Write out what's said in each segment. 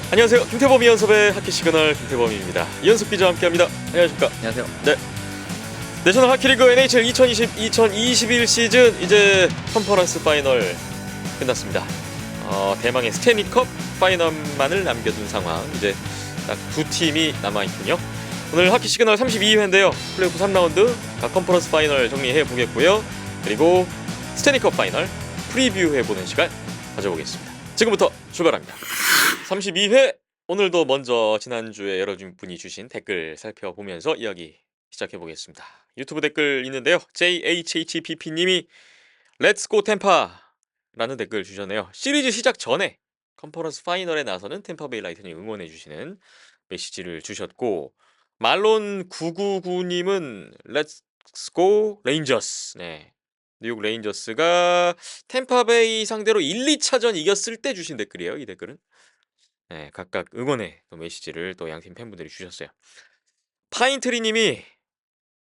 안녕하세요. 김태범 이연섭의 하키 시그널 김태범입니다. 이연섭 기자와 함께합니다. 안녕하십니까? 안녕하세요. 네. 내셔널 하키리그 NHL 2020-2021 시즌 이제 컨퍼런스 파이널 끝났습니다. 대망의 스탠리컵 파이널만을 남겨둔 상황. 이제 딱 두 팀이 남아있군요. 오늘 하키 시그널 32회인데요. 플레이오프 3라운드 각 컨퍼런스 파이널 정리해 보겠고요. 그리고 스탠리컵 파이널 프리뷰해보는 시간 가져보겠습니다. 지금부터 출발합니다. 32회 오늘도 먼저 지난주에 여러분이 주신 댓글 살펴보면서 이야기 시작해보겠습니다. 유튜브 댓글 있는데요. JHHPP님이 렛츠고 템파라는 댓글 주셨네요. 시리즈 시작 전에 컨퍼런스 파이널에 나서는 템파베이 라이트닝 응원해주시는 메시지를 주셨고, 말론 999님은 렛츠고 레인저스. 네, 뉴욕 레인저스가 템파베이 상대로 1, 2차전 이겼을 때 주신 댓글이에요. 이 댓글은 네, 각각 응원의 또 메시지를 또 양팀 팬분들이 주셨어요. 파인트리님이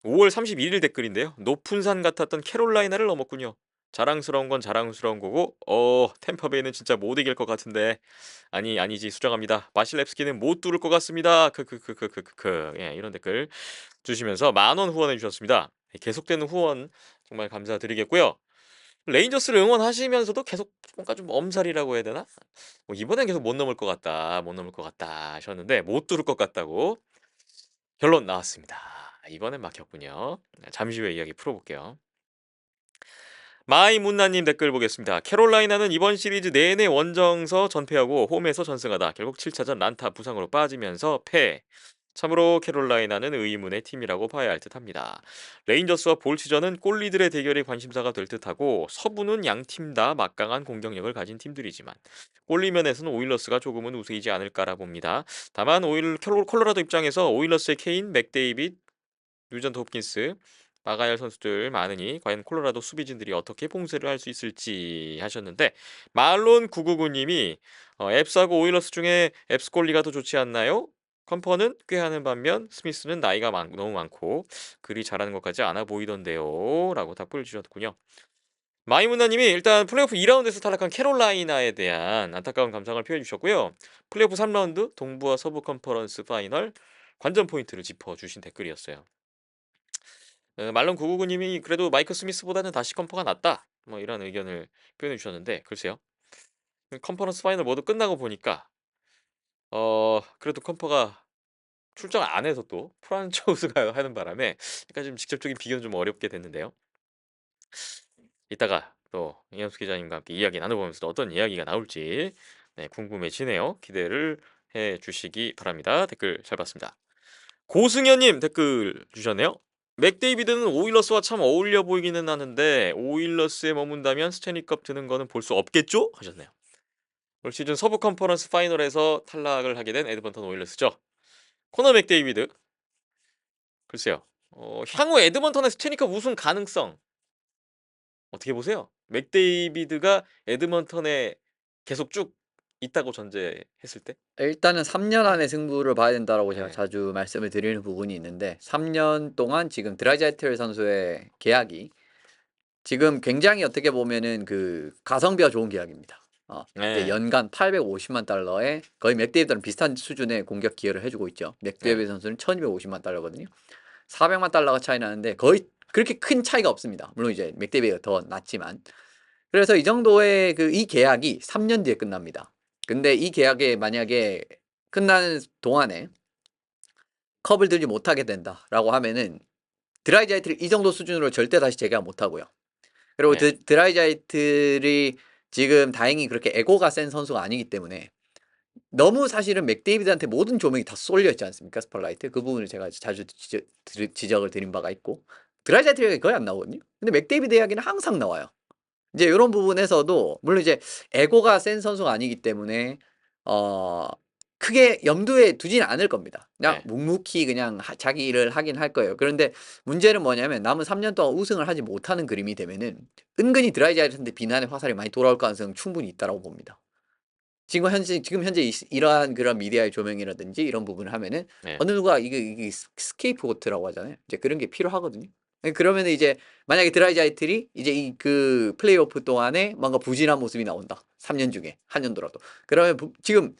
5월 31일 댓글인데요. 높은 산 같았던 캐롤라이나를 넘었군요. 자랑스러운 건 자랑스러운 거고 템파베이는 진짜 못 이길 것 같은데 아니지 수정합니다. 바실랩스키는 못 뚫을 것 같습니다. 크크크크크크. 예, 이런 댓글 주시면서 10,000원 후원해 주셨습니다. 계속되는 후원 정말 감사드리겠고요. 레인저스를 응원하시면서도 계속 뭔가 좀 엄살이라고 해야 되나? 뭐 이번엔 계속 못 넘을 것 같다, 못 넘을 것 같다 하셨는데 못 뚫을 것 같다고 결론 나왔습니다. 이번엔 막혔군요. 잠시 후에 이야기 풀어볼게요. 마이문나님 댓글 보겠습니다. 캐롤라이나는 이번 시리즈 내내 원정서 전패하고 홈에서 전승하다 결국 7차전 란타 부상으로 빠지면서 패. 참으로 캐롤라이나는 의문의 팀이라고 봐야 할 듯합니다. 레인저스와 볼치전은 골리들의 대결이 관심사가 될 듯하고, 서부는 양팀 다 막강한 공격력을 가진 팀들이지만 골리면에서는 오일러스가 조금은 우세이지 않을까라 봅니다. 다만 콜로라도 입장에서 오일러스의 케인, 맥데이빗, 뉴전트 홉킨스, 마가엘 선수들 많으니 과연 콜로라도 수비진들이 어떻게 봉쇄를 할 수 있을지 하셨는데, 말론 999님이 앱스하고 오일러스 중에 앱스 골리가 더 좋지 않나요? 컴퍼는 꽤 하는 반면 스미스는 나이가 너무 많고 그리 잘하는 것까지 않아 보이던데요 라고 답글 주셨군요. 마이문나님이 일단 플레이오프 2라운드에서 탈락한 캐롤라이나에 대한 안타까운 감상을 표해 주셨고요. 플레이오프 3라운드 동부와 서부 컨퍼런스 파이널 관전 포인트를 짚어주신 댓글이었어요. 말론 999님이 그래도 마이크 스미스보다는 다시 컴퍼가 낫다, 뭐 이런 의견을 표현해 주셨는데, 글쎄요, 컨퍼런스 파이널 모두 끝나고 보니까 그래도 컴퍼가 출전 안 해서 또 프란차우스가 하는 바람에 약간 좀 직접적인 비교는 좀 어렵게 됐는데요. 이따가 또 이현수 기자님과 함께 이야기 나눠보면서 어떤 이야기가 나올지 궁금해지네요. 기대를 해주시기 바랍니다. 댓글 잘 봤습니다. 고승현님 댓글 주셨네요. 맥데이비드는 오일러스와 참 어울려 보이기는 하는데 오일러스에 머문다면 스탠리컵 드는 거는 볼 수 없겠죠? 하셨네요. 올 시즌 서부 컨퍼런스 파이널에서 탈락을 하게 된 에드먼턴 오일러스죠. 코너 맥데이비드, 글쎄요. 향후 에드먼턴의 스탠리컵 우승 가능성 어떻게 보세요? 맥데이비드가 에드먼턴에 계속 쭉 있다고 전제했을 때? 일단은 3년 네. 안에 승부를 봐야 된다라고 제가 네. 자주 말씀을 드리는 부분이 있는데, 3년 동안 지금 드라이자이틀 선수의 계약이 지금 굉장히 어떻게 보면은 그 가성비가 좋은 계약입니다. 이제 네. 연간 850만 달러에 거의 맥데이비드랑 비슷한 수준의 공격 기여를 해주고 있죠. 맥데이비드 네. 선수는 1250만 달러거든요. 400만 달러가 차이 나는데 거의 그렇게 큰 차이가 없습니다. 물론 이제 맥데이비드가 더 낫지만. 그래서 이 정도의 이 계약이 3년 뒤에 끝납니다. 근데 이 계약에 만약에 끝나는 동안에 컵을 들지 못하게 된다라고 하면은 드라이자이트를 이 정도 수준으로 절대 다시 재계약 못 하고요. 그리고 네. 드라이자이트를 지금 다행히 그렇게 에고가 센 선수가 아니기 때문에 너무 사실은 맥데이비드한테 모든 조명이 다 쏠려 있지 않습니까? 스펄라이트. 그 부분을 제가 자주 지적을 드린 바가 있고, 드라이자이트 이야기 거의 안 나오거든요. 근데 맥데이비드 이야기는 항상 나와요. 이제 요런 부분에서도 물론 이제 에고가 센 선수가 아니기 때문에 어 크게 염두에 두지는 않을 겁니다. 그냥 네. 묵묵히 그냥 자기 일을 하긴 할 거예요. 그런데 문제는 뭐냐면 남은 3년 동안 우승을 하지 못하는 그림이 되면은 은근히 드라이자이트한테 비난의 화살이 많이 돌아올 가능성은 충분히 있다라고 봅니다. 지금 현재 이러한 그런 미디어의 조명이라든지 이런 부분을 하면은 네. 어느 누가 이게 스케이프고트라고 하잖아요. 이제 그런 게 필요하거든요. 그러면은 이제 만약에 드라이자이틀이 이제 이 그 플레이오프 동안에 뭔가 부진한 모습이 나온다. 3년 중에 한 년도라도. 그러면 지금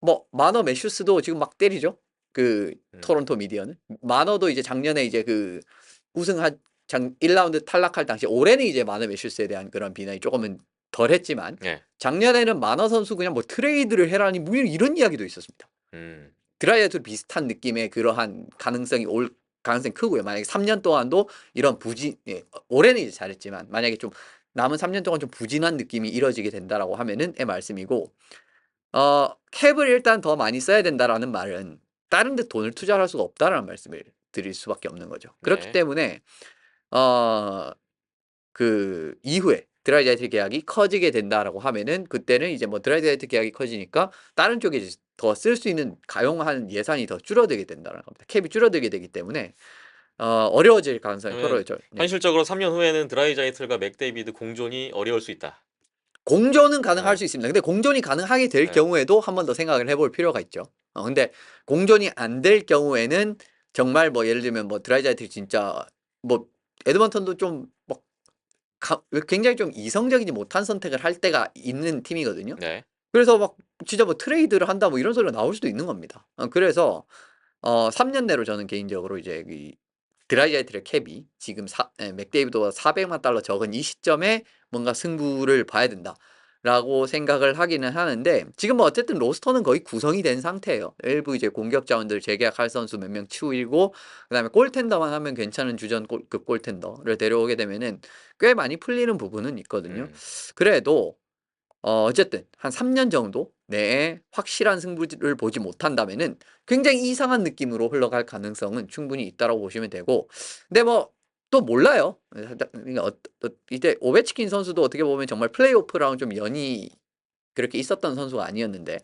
뭐 마너 매슈스도 지금 막 때리죠. 그 음. 토론토 미디어는 마너도 이제 작년에 이제 그 우승한 1라운드 탈락할 당시 올해는 이제 마너 매슈스에 대한 그런 비난이 조금은 덜했지만 예. 작년에는 마너 선수 그냥 뭐 트레이드를 해라니 뭐 이런 이야기도 있었습니다. 음. 드라이아도 비슷한 느낌의 그러한 가능성이 올 가능성이 크고요. 만약에 3년 동안도 이런 올해는 이제 잘했지만 만약에 좀 남은 3년 동안 좀 부진한 느낌이 이뤄지게 된다라고 하면은의 말씀이고 캡을 일단 더 많이 써야 된다라는 말은 다른 데 돈을 투자할 수가 없다라는 말씀을 드릴 수밖에 없는 거죠. 그렇기 네. 때문에 어 그 이후에 드라이자이트 계약이 커지게 된다라고 하면은 그때는 이제 뭐 드라이자이트 계약이 커지니까 다른 쪽에 더 쓸 수 있는 가용한 예산이 더 줄어들게 된다는 겁니다. 캡이 줄어들게 되기 때문에 어려워질 가능성이 그러면 커져요. 네. 현실적으로 3년 후에는 드라이자이틀과 맥데이비드 공존이 어려울 수 있다. 공존은 가능할 예. 수 있습니다. 근데 공존이 가능하게 될 예. 경우에도 한 번 더 생각을 해볼 필요가 있죠. 근데 공존이 안 될 경우에는 정말 뭐 예를 들면 뭐 드라이자이트 진짜 뭐 에드먼턴도 좀뭐 굉장히 좀 이성적이지 못한 선택을 할 때가 있는 팀이거든요. 네. 그래서 막 진짜 뭐 트레이드를 한다 뭐 이런 소리가 나올 수도 있는 겁니다. 그래서 3년 내로 저는 개인적으로 이제 이 드라이자이트의 캡이 지금 맥데이비드보다 400만 달러 적은 이 시점에 뭔가 승부를 봐야 된다라고 생각을 하기는 하는데 지금 뭐 어쨌든 로스터는 거의 구성이 된 상태예요. 일부 이제 공격 자원들 재계약할 선수 몇 명 치우고 그다음에 골텐더만 하면 괜찮은 주전급 골텐더를 데려오게 되면은 꽤 많이 풀리는 부분은 있거든요. 음. 그래도 어쨌든 한 3년 정도 내에 확실한 승부를 보지 못한다면은 굉장히 이상한 느낌으로 흘러갈 가능성은 충분히 있다라고 보시면 되고 근데 뭐 또 몰라요. 그러니까 이제 오베치킨 선수도 어떻게 보면 정말 플레이오프랑 좀 연이 그렇게 있었던 선수가 아니었는데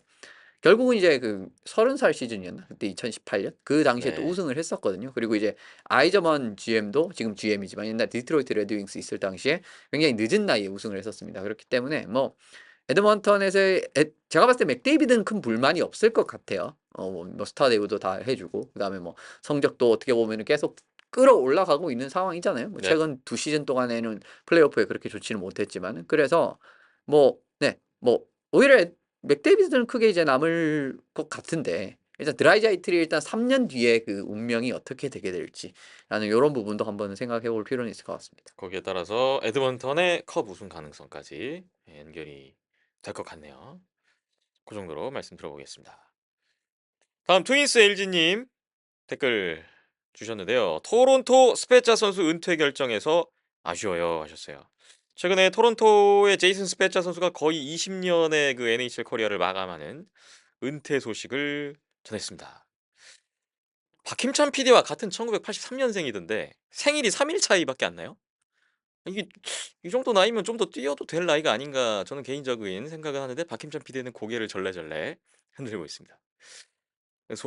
결국은 이제 그 30살 시즌이었나? 그때 2018년? 그 당시에 또 네. 우승을 했었거든요. 그리고 이제 아이저먼 GM도 지금 GM이지만 옛날 디트로이트 레드윙스 있을 당시에 굉장히 늦은 나이에 우승을 했었습니다. 그렇기 때문에 뭐 에드먼턴에서의 제가 봤을 때 맥데이비드는 큰 불만이 없을 것 같아요. 뭐 스타 대우도 다 해주고 그다음에 뭐 성적도 어떻게 보면은 계속 끌어올라가고 있는 상황이잖아요. 뭐 네. 최근 2시즌 동안에는 플레이오프에 그렇게 좋지는 못했지만은 그래서 뭐 네, 뭐 오히려 맥데이비드는 크게 이제 남을 것 같은데 일단 드라이자이틀이 일단 3년 뒤에 그 운명이 어떻게 되게 될지라는 요런 부분도 한번 생각해 볼 필요는 있을 것 같습니다. 거기에 따라서 에드먼턴의 컵 우승 가능성까지 연결이 될 것 같네요. 그 정도로 말씀 들어보겠습니다. 다음 트윈스 LG님 댓글 주셨는데요. 토론토 스페자 선수 은퇴 결정에서 아쉬워요 하셨어요. 최근에 토론토의 제이슨 스페자 선수가 거의 20년의 그 NHL 커리어를 마감하는 은퇴 소식을 전했습니다. 박힘찬 PD와 같은 1983년생이던데 생일이 3일 차이밖에 안 나요? 이게 이 정도 나이면 좀 더 뛰어도 될 나이가 아닌가 저는 개인적인 생각을 하는데 박힘찬 PD는 고개를 절레절레 흔들고 있습니다.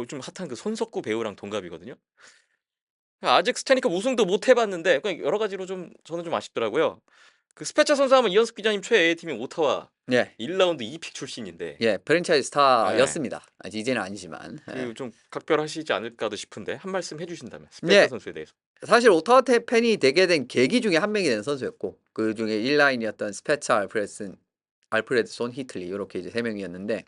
좀 핫한 그 손석구 배우랑 동갑이거든요. 아직 스테니컵 우승도 못 해봤는데 그냥 여러 가지로 좀 저는 좀 아쉽더라고요. 그 스페차 선수 하면 이현숙 기자님 최애 팀이 오타와 예. 1라운드 2픽 출신인데 예, 프랜차이즈 예, 스타였습니다. 이제는 아니지만. 예. 그 좀 각별하시지 않을까도 싶은데 한 말씀 해주신다면 스페차 예, 선수에 대해서. 사실 오타와 팬이 되게 된 계기 중에 한 명이 된 선수였고 그 중에 1라인이었던 스페차 알프레드손 히틀리 이렇게 이제 세 명이었는데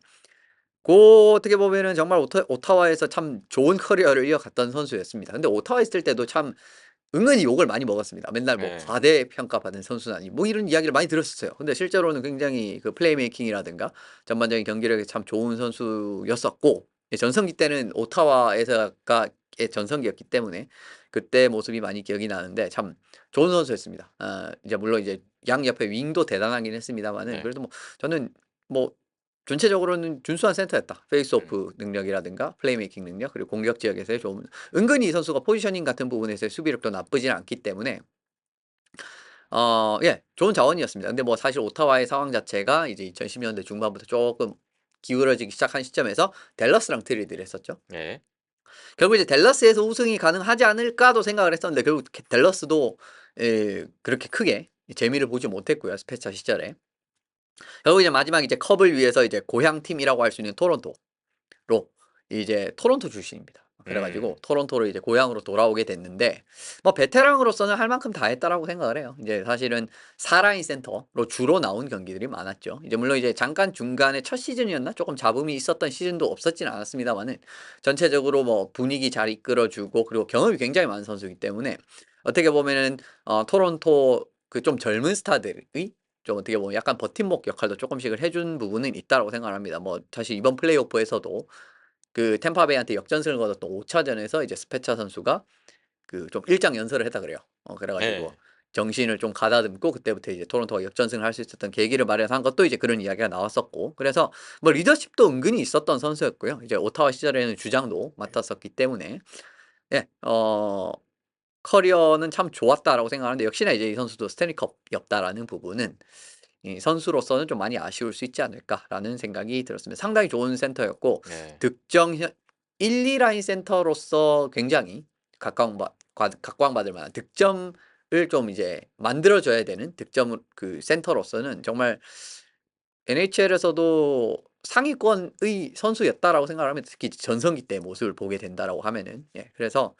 그 어떻게 보면은 정말 오타와에서 참 좋은 커리어를 이어갔던 선수였습니다. 근데 오타와 있을 때도 참 은근히 욕을 많이 먹었습니다. 맨날 뭐 예. 과대평가받은 선수는 아니고 뭐 이런 이야기를 많이 들었었어요. 근데 실제로는 굉장히 그 플레이메이킹이라든가 전반적인 경기력이 참 좋은 선수였었고 전성기 때는 오타와에서가 전성기였기 때문에 그때 모습이 많이 기억이 나는데 참 좋은 선수였습니다. 이제 물론 이제 양 옆에 윙도 대단하긴 했습니다만은 네. 그래도 뭐 저는 뭐 전체적으로는 준수한 센터였다. 음. 페이스오프 능력이라든가 플레이메이킹 능력 그리고 공격 지역에서의 좀 은근히 이 선수가 포지셔닝 같은 부분에서의 수비력도 나쁘진 않기 때문에 예, 좋은 자원이었습니다. 근데 뭐 사실 오타와의 상황 자체가 이제 2010년대 중반부터 조금 기울어지기 시작한 시점에서 댈러스랑 트레이드를 했었죠. 예. 결국 이제 댈러스에서 우승이 가능하지 않을까도 생각을 했었는데 결국 댈러스도 그렇게 크게 재미를 보지 못했고요. 스페차 시절에. 결국 이제 마지막 이제 컵을 위해서 이제 고향 팀이라고 할 수 있는 토론토로 이제 토론토 출신입니다. 그래가지고 토론토로 이제 고향으로 돌아오게 됐는데 뭐 베테랑으로서는 할 만큼 다 했다라고 생각을 해요. 이제 사실은 4라인 센터로 주로 나온 경기들이 많았죠. 이제 물론 이제 잠깐 중간에 첫 시즌이었나 조금 잡음이 있었던 시즌도 없었진 않았습니다만은 전체적으로 뭐 분위기 잘 이끌어주고 그리고 경험이 굉장히 많은 선수이기 때문에 어떻게 보면은 토론토 그 좀 젊은 스타들의 좀 어떻게 보면 약간 버팀목 역할도 조금씩을 해준 부분은 있다라고 생각을 합니다. 뭐 사실 이번 플레이오프에서도 그 템파베이한테 역전승을 거뒀던 5차전에서 이제 스페차 선수가 그 좀 일장 연설을 했다 그래요. 그래가지고 네. 정신을 좀 가다듬고 그때부터 이제 토론토가 역전승을 할 수 있었던 계기를 마련한 것도 이제 그런 이야기가 나왔었고 그래서 뭐 리더십도 은근히 있었던 선수였고요. 이제 오타와 시절에는 주장도 맡았었기 때문에 예, 커리어는 참 좋았다라고 생각하는데 역시나 이제 이 선수도 스탠리컵이었다라는 부분은 이 선수로서는 좀 많이 아쉬울 수 있지 않을까라는 생각이 들었습니다. 상당히 좋은 센터였고 네. 득점 1, 2라인 센터로서 굉장히 각광받을 만한 득점을 좀 이제 만들어줘야 되는 득점 그 센터로서는 정말 NHL에서도 상위권의 선수였다라고 생각을 하면 특히 전성기 때 모습을 보게 된다라고 하면은 예 그래서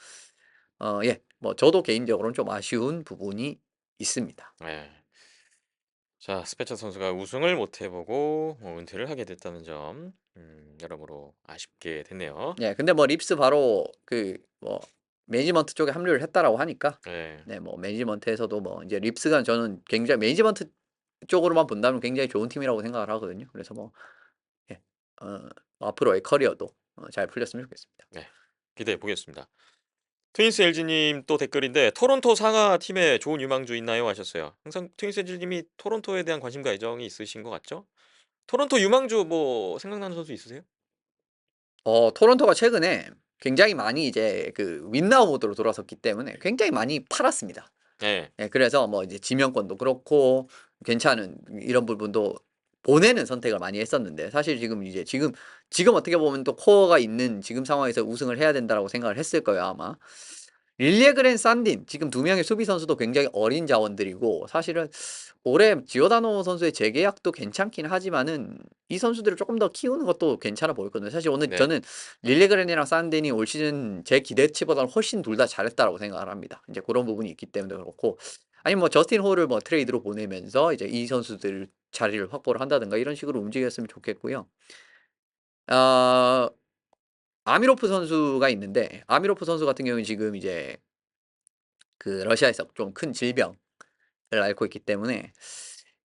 예 뭐 저도 개인적으로는 좀 아쉬운 부분이 있습니다. 네. 자, 스페처 선수가 우승을 못 해보고 은퇴를 하게 됐다는 점, 여러모로 아쉽게 됐네요. 예 근데 뭐 립스 바로 그 뭐 매니지먼트 쪽에 합류를 했다라고 하니까 네. 네 뭐 매니지먼트에서도 뭐 이제 립스가 저는 굉장히 매니지먼트 쪽으로만 본다면 굉장히 좋은 팀이라고 생각을 하거든요. 그래서 뭐 예 앞으로의 커리어도 잘 풀렸으면 좋겠습니다. 네. 기대해 보겠습니다. 트윈스 LG님 또 댓글인데 토론토 상하 팀에 좋은 유망주 있나요? 하셨어요. 항상 트윈스 LG님이 토론토에 대한 관심과 애정이 있으신 것 같죠? 토론토 유망주 뭐 생각나는 선수 있으세요? 토론토가 최근에 굉장히 많이 이제 그 윈나우 모드로 돌아섰기 때문에 굉장히 많이 팔았습니다. 네. 예 그래서 뭐 이제 지명권도 그렇고 괜찮은 이런 부분도 보내는 선택을 많이 했었는데 사실 지금 어떻게 보면 또 코어가 있는 지금 상황에서 우승을 해야 된다라고 생각을 했을 거예요 아마. 릴리에그랜 산딘 지금 두 명의 수비 선수도 굉장히 어린 자원들이고 사실은 올해 지오다노 선수의 재계약도 괜찮긴 하지만은 이 선수들을 조금 더 키우는 것도 괜찮아 보였거든요. 사실 오늘 네. 저는 릴리에그랜이랑 산딘이 올 시즌 제 기대치보다는 훨씬 둘 다 잘했다라고 생각을 합니다. 이제 그런 부분이 있기 때문에 그렇고 아니면 뭐 저스틴 홀을 뭐 트레이드로 보내면서 이제 이 선수들 자리를 확보를 한다든가 이런 식으로 움직였으면 좋겠고요. 어 아미로프 선수가 있는데 아미로프 선수 같은 경우는 지금 이제 그 러시아에서 좀 큰 질병을 앓고 있기 때문에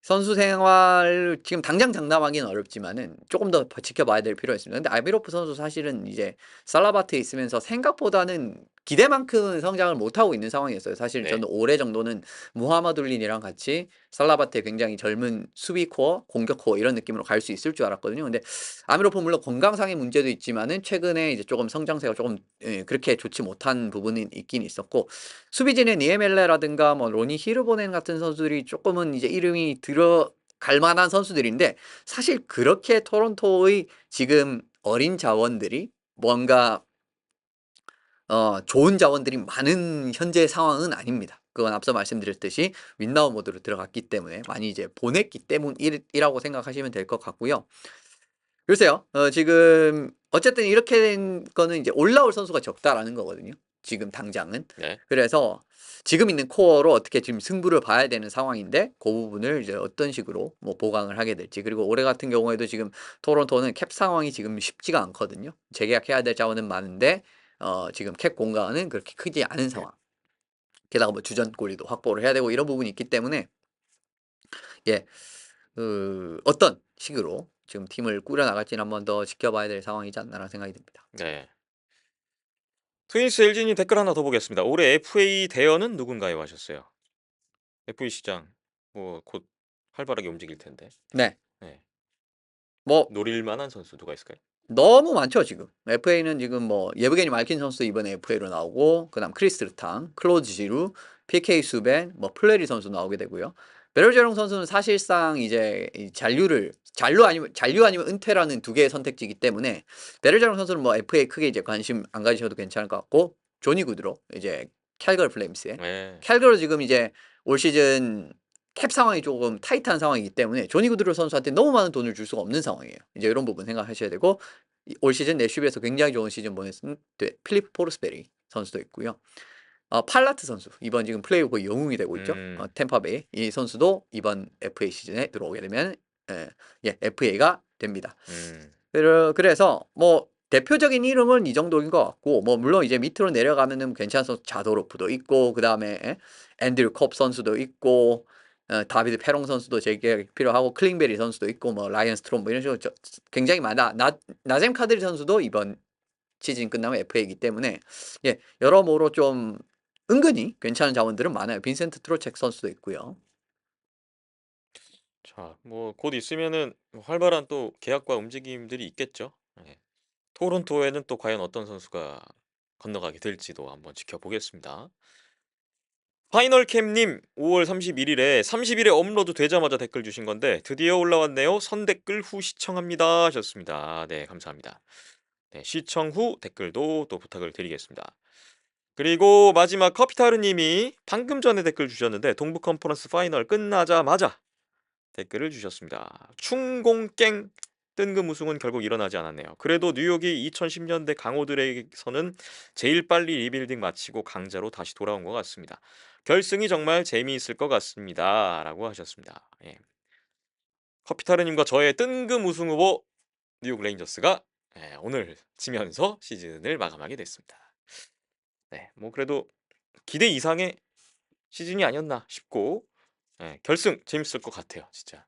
선수 생활 지금 당장 장담하기는 어렵지만은 조금 더 지켜봐야 될 필요가 있습니다. 근데 알비로프 선수 사실은 이제 살라바트에 있으면서 생각보다는 기대만큼은 성장을 못하고 있는 상황이었어요. 사실 네. 저는 올해 정도는 무하마둘린이랑 같이 살라바트의 굉장히 젊은 수비 코어, 공격 코어 이런 느낌으로 갈 수 있을 줄 알았거든요. 근데 아미로프 물론 건강상의 문제도 있지만은 최근에 이제 조금 성장세가 조금 그렇게 좋지 못한 부분이 있긴 있었고 수비진의 니에멜레라든가 뭐 로니 히르보넨 같은 선수들이 조금은 이제 이름이 들어갈 만한 선수들인데 사실 그렇게 토론토의 지금 어린 자원들이 뭔가 좋은 자원들이 많은 현재 상황은 아닙니다. 그건 앞서 말씀드렸듯이 윈나우 모드로 들어갔기 때문에 많이 이제 보냈기 때문이라고 생각하시면 될 것 같고요. 글쎄요. 지금 어쨌든 이렇게 된 거는 이제 올라올 선수가 적다라는 거거든요. 지금 당장은. 네. 그래서 지금 있는 코어로 어떻게 지금 승부를 봐야 되는 상황인데 그 부분을 이제 어떤 식으로 뭐 보강을 하게 될지 그리고 올해 같은 경우에도 지금 토론토는 캡 상황이 지금 쉽지가 않거든요. 재계약해야 될 자원은 많은데 지금 캡 공간은 그렇게 크지 않은 상황. 게다가 뭐 주전골리도 확보를 해야 되고 이런 부분이 있기 때문에 예. 어떤 식으로 지금 팀을 꾸려 나갈지는 한번 더 지켜봐야 될 상황이지 않나라는 생각이 듭니다. 네. 트윈스 LG님 댓글 하나 더 보겠습니다. 올해 FA 대여는 누군가요? 하셨어요. FA 시장 뭐 곧 활발하게 움직일 텐데. 네. 네. 뭐 노릴 만한 선수 누가 있을까요? 너무 많죠 지금. FA는 지금 뭐 예브게니 말킨 선수도 이번에 FA로 나오고 그다음 크리스 르탕, 클로즈 지루, PK 수벤, 뭐 플레리 선수 나오게 되고요. 베르제롱 선수는 사실상 이제 이 잔류 아니면 은퇴라는 두 개의 선택지이기 때문에 베르제롱 선수는 뭐 FA 크게 이제 관심 안 가지셔도 괜찮을 것 같고 조니 구드로 이제 캘거리 플레임스에 네. 캘거리 지금 이제 올 시즌 캡 상황이 조금 타이트한 상황이기 때문에 조니 구드로 선수한테 너무 많은 돈을 줄 수가 없는 상황이에요. 이제 이런 부분 생각하셔야 되고 올 시즌 내슈비에서 굉장히 좋은 시즌 보냈은 필립 포르스베리 선수도 있고요. 팔라트 선수 이번 지금 플레이오프 영웅이 되고 있죠. 템파베이 이 선수도 이번 FA 시즌에 들어오게 되면 FA가 됩니다. 그래서 뭐 대표적인 이름은 이 정도인 것 같고 뭐 물론 이제 밑으로 내려가면은 괜찮은 선수 자도로프도 있고 그 다음에 앤드류 컵 선수도 있고 다비드 페롱 선수도 재계약이 필요하고 클링베리 선수도 있고 뭐 라이언 스트롬 뭐 이런 식으로 굉장히 많아. 나젬 카드리 선수도 이번 시즌 끝나면 FA이기 때문에 여러모로 좀 은근히 괜찮은 자원들은 많아요. 빈센트 트로책 선수도 있고요. 자, 뭐 곧 있으면은 활발한 또 계약과 움직임들이 있겠죠. 예. 토론토에는 또 과연 어떤 선수가 건너가게 될지도 한번 지켜보겠습니다. 파이널캠님 5월 31일에 30일에 업로드 되자마자 댓글 주신 건데 드디어 올라왔네요. 선댓글 후 시청합니다 하셨습니다. 네, 감사합니다. 네, 시청 후 댓글도 또 부탁을 드리겠습니다. 그리고 마지막 커피타르님이 방금 전에 댓글 주셨는데 동부 컨퍼런스 파이널 끝나자마자 댓글을 주셨습니다. 충공깽 뜬금 우승은 결국 일어나지 않았네요. 그래도 뉴욕이 2010년대 강호들에게서는 제일 빨리 리빌딩 마치고 강자로 다시 돌아온 것 같습니다. 결승이 정말 재미있을 것 같습니다. 라고 하셨습니다. 예. 커피타르님과 저의 뜬금 우승 후보 뉴욕 레인저스가 오늘 지면서 시즌을 마감하게 됐습니다. 네, 뭐 그래도 기대 이상의 시즌이 아니었나 싶고 결승 재밌을 것 같아요. 진짜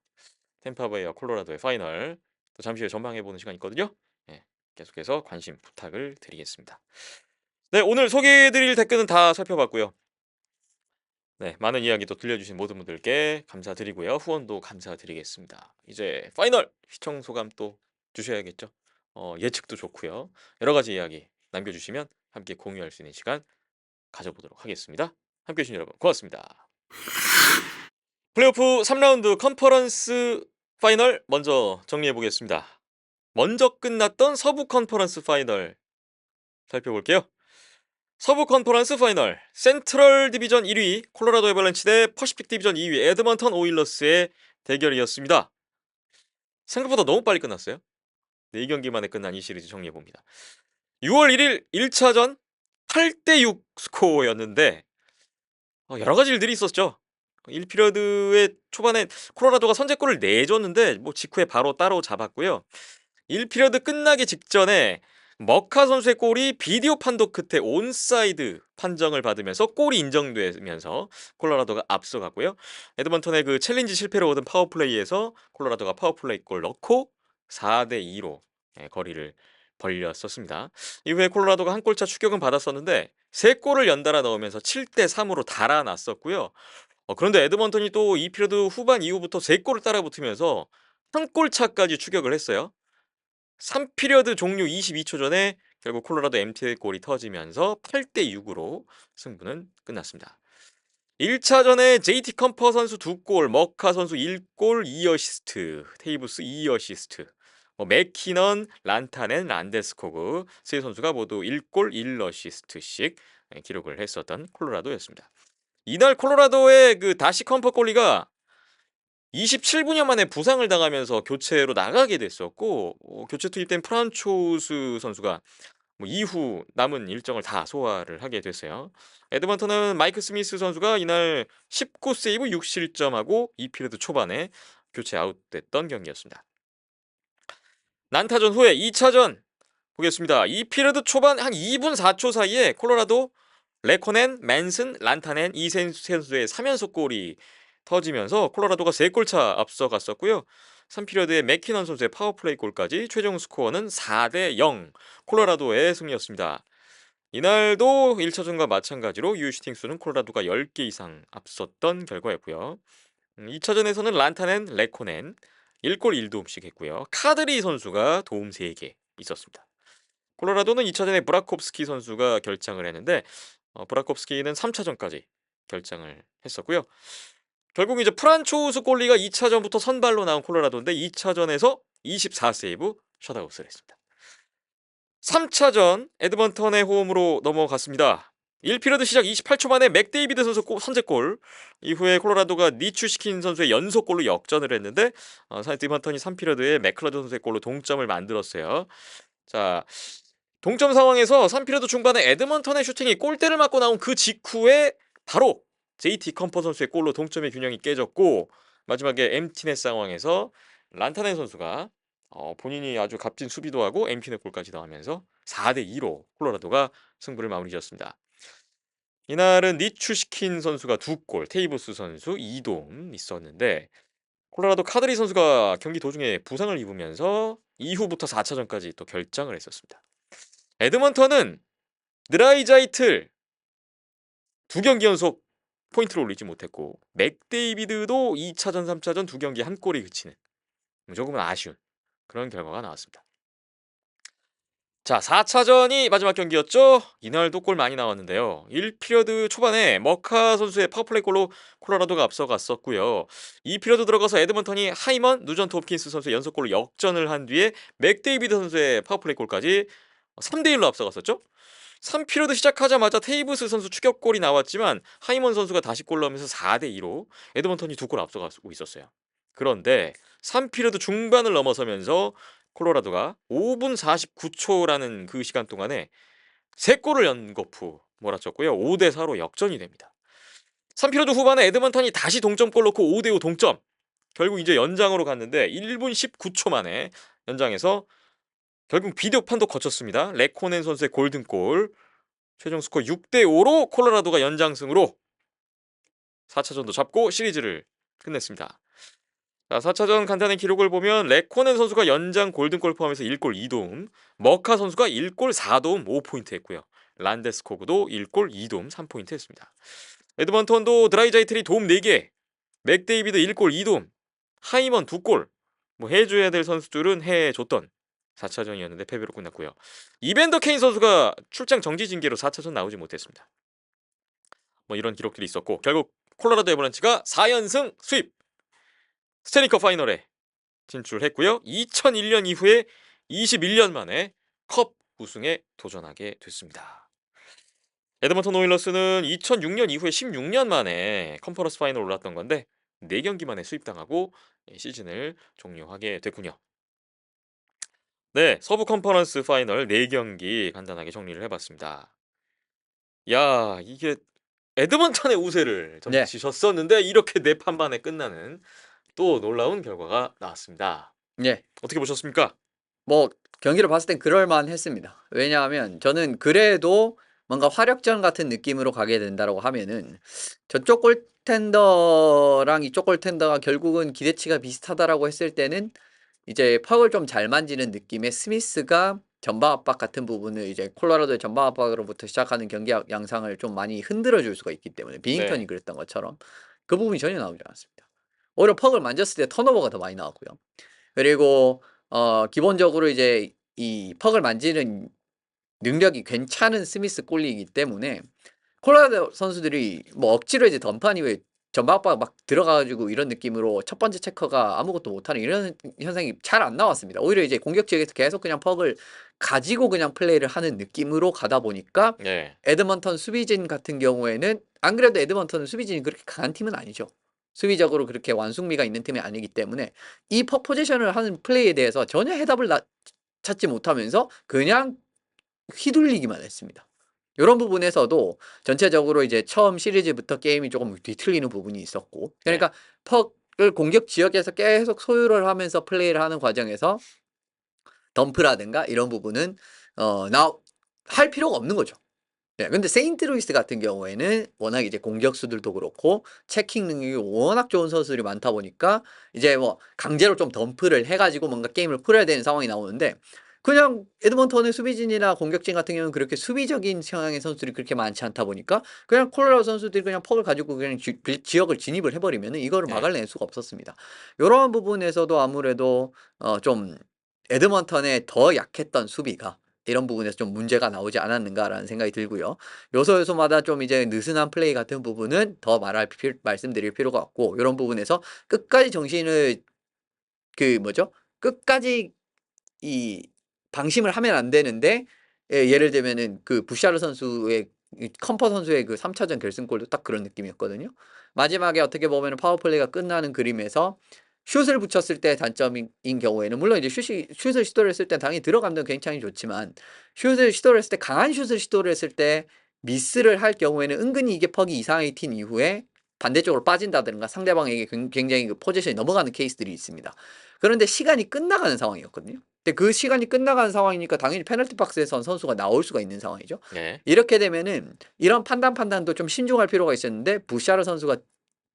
템파베이와 콜로라도의 파이널 또 잠시 후에 전망해보는 시간 있거든요. 계속해서 관심 부탁을 드리겠습니다. 네, 오늘 소개해드릴 댓글은 다 살펴봤고요. 네, 많은 이야기 또 들려주신 모든 분들께 감사드리고요. 후원도 감사드리겠습니다. 이제 파이널 시청 소감 또 주셔야겠죠. 예측도 좋고요. 여러 가지 이야기 남겨주시면 함께 공유할 수 있는 시간 가져보도록 하겠습니다. 함께해 주신 여러분 고맙습니다. 플레이오프 3라운드 컨퍼런스 파이널 먼저 정리해 보겠습니다. 먼저 끝났던 서부 컨퍼런스 파이널 살펴볼게요. 서부 컨퍼런스 파이널 센트럴 디비전 1위 콜로라도 애벌렌치 대 퍼시픽 디비전 2위 에드먼턴 오일러스의 대결이었습니다. 생각보다 너무 빨리 끝났어요. 4경기 만에 끝난 이 시리즈 정리해봅니다. 6월 1일 1차전 8대6 스코어였는데 여러가지 일들이 있었죠. 1피리어드의 초반에 콜로라도가 선제골을 내줬는데 뭐 직후에 바로 따로 잡았고요. 1피리어드 끝나기 직전에 머카 선수의 골이 비디오 판독 끝에 온사이드 판정을 받으면서 골이 인정되면서 콜로라도가 앞서갔고요. 에드먼턴의 그 챌린지 실패로 얻은 파워플레이에서 콜로라도가 파워플레이 골 넣고 4대2로 거리를 벌렸었습니다. 이후에 콜로라도가 한 골차 추격은 받았었는데 3골을 연달아 넣으면서 7대3으로 달아났었고요. 그런데 에드먼턴이 또 2피리어드 후반 이후부터 3골을 따라붙으면서 한 골차까지 추격을 했어요. 3피리어드 종료 22초 전에 결국 콜로라도 MT의 골이 터지면서 8대6으로 승부는 끝났습니다. 1차전에 JT 컴퍼 선수 2골, 머카 선수 1골 2어시스트, 테이브스 2어시스트, 맥키넌, 란타넨, 란데스코그 세 선수가 모두 1골 1어시스트씩 기록을 했었던 콜로라도였습니다. 이날 콜로라도의 그 다시 컴퍼 골리가 27분여 만에 부상을 당하면서 교체로 나가게 됐었고 교체 투입된 프란초스 선수가 이후 남은 일정을 다 소화를 하게 됐어요. 에드먼턴은 마이크 스미스 선수가 이날 19세이브 6실점하고 2피리어드 초반에 교체 아웃됐던 경기였습니다. 난타전 후에 2차전 보겠습니다. 2피리어드 초반 한 2분 4초 사이에 콜로라도 레코넨, 맨슨, 란타넨 이 선수의 3연속 골이 터지면서 콜로라도가 3골차 앞서갔었고요. 3피리어드의 맥키넌 선수의 파워플레이 골까지 최종 스코어는 4대0 콜로라도의 승리였습니다. 이날도 1차전과 마찬가지로 유효 슈팅수는 콜로라도가 10개 이상 앞섰던 결과였고요. 2차전에서는 란타넨, 레코넨 1골 1도움씩 했고요. 카드리 선수가 도움 3개 있었습니다. 콜로라도는 2차전에 브라콥스키 선수가 결장을 했는데 브라콥스키는 3차전까지 결장을 했었고요. 결국 이제 프란초우스 골리가 2차전부터 선발로 나온 콜로라도인데 2차전에서 24세이브 셧아웃을 했습니다. 3차전 에드먼턴의 호흡으로 넘어갔습니다. 1피리어드 시작 28초 만에 맥데이비드 선수 선제골 이후에 콜로라도가 니추시킨 선수의 연속골로 역전을 했는데 에드먼턴이 3피리어드에 맥클라드 선수의 골로 동점을 만들었어요. 자, 동점 상황에서 3피리어드 중반에 에드먼턴의 슈팅이 골대를 맞고 나온 그 직후에 바로 JT 컴퍼 선수의 골로 동점의 균형이 깨졌고 마지막에 엠티넷 상황에서 란타넨 선수가 본인이 아주 값진 수비도 하고 엠티넷 골까지 넣으면서 4대2로 콜로라도가 승부를 마무리 지었습니다. 이날은 니추시킨 선수가 2골, 테이브스 선수 2도움 있었는데 콜로라도 카드리 선수가 경기 도중에 부상을 입으면서 이후부터 4차전까지 또 결장을 했었습니다. 에드먼턴은 드라이자이틀 2경기 연속 포인트를 올리지 못했고 맥데이비드도 2차전, 3차전 2경기 한 골에 그치는 조금은 아쉬운 그런 결과가 나왔습니다. 자, 4차전이 마지막 경기였죠. 이날도 골 많이 나왔는데요. 1피리어드 초반에 머카 선수의 파워플레이 골로 콜로라도가 앞서갔었고요. 2피리어드 들어가서 에드먼턴이 하이먼, 누전트 홉킨스 선수의 연속골로 역전을 한 뒤에 맥데이비드 선수의 파워플레이 골까지 3대1로 앞서갔었죠. 3피리어드 시작하자마자 테이브스 선수 추격골이 나왔지만 하이먼 선수가 다시 골 넣으면서 4대2로 에드먼턴이 2골 앞서가고 있었어요. 그런데 3피리어드 중반을 넘어서면서 콜로라도가 5분 49초라는 그 시간 동안에 3골을 연거푸 몰아쳤고요. 5대4로 역전이 됩니다. 3피리어드 후반에 에드먼턴이 다시 동점골 넣고 5대5 동점. 결국 이제 연장으로 갔는데 1분 19초 만에 연장에서 결국 비디오 판도 거쳤습니다. 레코넨 선수의 골든골. 최종 스코어 6대5로 콜로라도가 연장승으로 4차전도 잡고 시리즈를 끝냈습니다. 자, 4차전 간단한 기록을 보면 레코넨 선수가 연장 골든골 포함해서 1골 2도움, 머카 선수가 1골 4도움 5포인트 했고요. 란데스코그도 1골 2도움 3포인트 했습니다. 에드먼턴도 드라이자이틀이 도움 4개, 맥데이비드 1골 2도움, 하이먼 2골, 뭐 해줘야 될 선수들은 해줬던 4차전이었는데 패배로 끝났고요. 이밴더 케인 선수가 출장 정지 징계로 4차전 나오지 못했습니다. 뭐 이런 기록들이 있었고 결국 콜로라도 애벌란치가 4연승 수입! 스테니컵 파이널에 진출했고요. 2001년 이후에 21년 만에 컵 우승에 도전하게 됐습니다. 에드먼턴 오일러스는 2006년 이후에 16년 만에 컨퍼런스 파이널 올랐던 건데 4경기 만에 수입당하고 시즌을 종료하게 됐군요. 네, 서부 컨퍼런스 파이널 4경기 간단하게 정리를 해봤습니다. 야, 이게 에드먼턴의 우세를 네. 점치셨었는데 이렇게 4판 만에 끝나는 또 놀라운 결과가 나왔습니다. 예. 어떻게 보셨습니까? 뭐 경기를 봤을 땐 그럴 만했습니다. 왜냐하면 저는 그래도 뭔가 화력전 같은 느낌으로 가게 된다라고 하면은 저쪽 골텐더랑 이쪽 골텐더가 결국은 기대치가 비슷하다라고 했을 때는 이제 퍽을 좀 잘 만지는 느낌의 스미스가 전방 압박 같은 부분을 이제 콜로라도의 전방 압박으로부터 시작하는 경기 양상을 좀 많이 흔들어 줄 수가 있기 때문에 빙턴이 네. 그랬던 것처럼 그 부분이 전혀 나오지 않았습니다. 오히려 퍽을 만졌을 때 턴오버가 더 많이 나왔고요. 그리고 기본적으로 이제 이 퍽을 만지는 능력이 괜찮은 스미스 골리이기 때문에 콜로라도 선수들이 뭐 억지로 이제 던판 이후에 전방압박 막 들어가가지고 이런 느낌으로 첫 번째 체커가 아무것도 못하는 이런 현상이 잘 안 나왔습니다. 오히려 이제 공격 지역에서 계속 그냥 퍽을 가지고 그냥 플레이를 하는 느낌으로 가다 보니까 네. 에드먼턴 수비진 같은 경우에는 안 그래도 에드먼턴은 수비진이 그렇게 강한 팀은 아니죠. 수비적으로 그렇게 완숙미가 있는 팀이 아니기 때문에 이 퍽 포지션을 하는 플레이에 대해서 전혀 해답을 찾지 못하면서 그냥 휘둘리기만 했습니다. 이런 부분에서도 전체적으로 이제 처음 시리즈부터 게임이 조금 뒤틀리는 부분이 있었고 그러니까 퍽을 공격 지역에서 계속 소유를 하면서 플레이를 하는 과정에서 덤프라든가 이런 부분은 할 필요가 없는 거죠. 네, 근데 세인트루이스 같은 경우에는 워낙 이제 공격수들도 그렇고 체킹 능력이 워낙 좋은 선수들이 많다 보니까 이제 뭐 강제로 좀 덤프를 해가지고 뭔가 게임을 풀어야 되는 상황이 나오는데 그냥 에드먼턴의 수비진이나 공격진 같은 경우는 그렇게 수비적인 성향의 선수들이 그렇게 많지 않다 보니까 그냥 콜로라도 선수들이 그냥 퍽을 가지고 그냥 지역을 진입을 해버리면 이거를 네. 막아낼 수가 없었습니다. 이런 부분에서도 아무래도 좀 에드먼턴의 더 약했던 수비가 이런 부분에서 좀 문제가 나오지 않았는가라는 생각이 들고요. 요소요소마다 좀 이제 느슨한 플레이 같은 부분은 더 말씀드릴 필요가 없고 이런 부분에서 끝까지 정신을 끝까지 이 방심을 하면 안 되는데 예를 들면은 그 부샤르 선수의 컴퍼 선수의 그 3차전 결승골도 딱 그런 느낌이었거든요. 마지막에 어떻게 보면 파워플레이가 끝나는 그림에서 슛을 붙였을 때 단점인 경우에는 물론 이제 슛을 시도를 했을 때 당연히 들어가면 굉장히 좋지만 슛을 시도를 했을 때 강한 슛을 시도를 했을 때 미스를 할 경우에는 은근히 이게 퍽이 이상하게 튄 이후에 반대쪽으로 빠진다든가 상대방에게 굉장히 그 포지션이 넘어가는 케이스들이 있습니다. 그런데 시간이 끝나가는 상황이었거든요. 근데 그 시간이 끝나가는 상황이니까 당연히 페널티 박스에선 선수가 나올 수가 있는 상황이죠. 네. 이렇게 되면은 이런 판단도 좀 신중할 필요가 있었는데 부샤르 선수가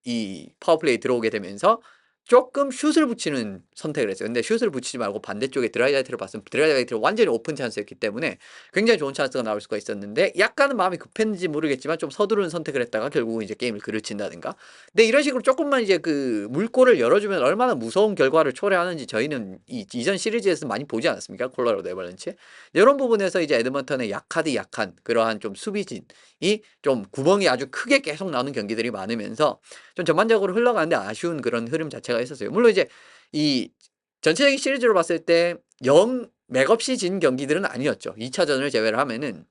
이 파워플레이 들어오게 되면서 조금 슛을 붙이는 선택을 했어요. 근데 슛을 붙이지 말고 반대쪽에 드라이자이트를 봤으면 드라이자이트를 완전히 오픈 찬스였기 때문에 굉장히 좋은 찬스가 나올 수가 있었는데 약간은 마음이 급했는지 모르겠지만 좀 서두르는 선택을 했다가 결국은 이제 게임을 그르친다든가. 근데 이런 식으로 조금만 이제 그 물꼬를 열어주면 얼마나 무서운 결과를 초래하는지 저희는 이전 시리즈에서 많이 보지 않았습니까? 콜로라도 에벌런치. 이런 부분에서 이제 에드먼턴의 약한 그러한 좀 수비진이 좀 구멍이 아주 크게 계속 나오는 경기들이 많으면서 좀 전반적으로 흘러가는데 아쉬운 그런 흐름 자체가 있었어요. 물론 이제 이 전체적인 시리즈로 봤을 때 영 맥없이 진 경기들은 아니었죠. 2차전을 제외를 하면은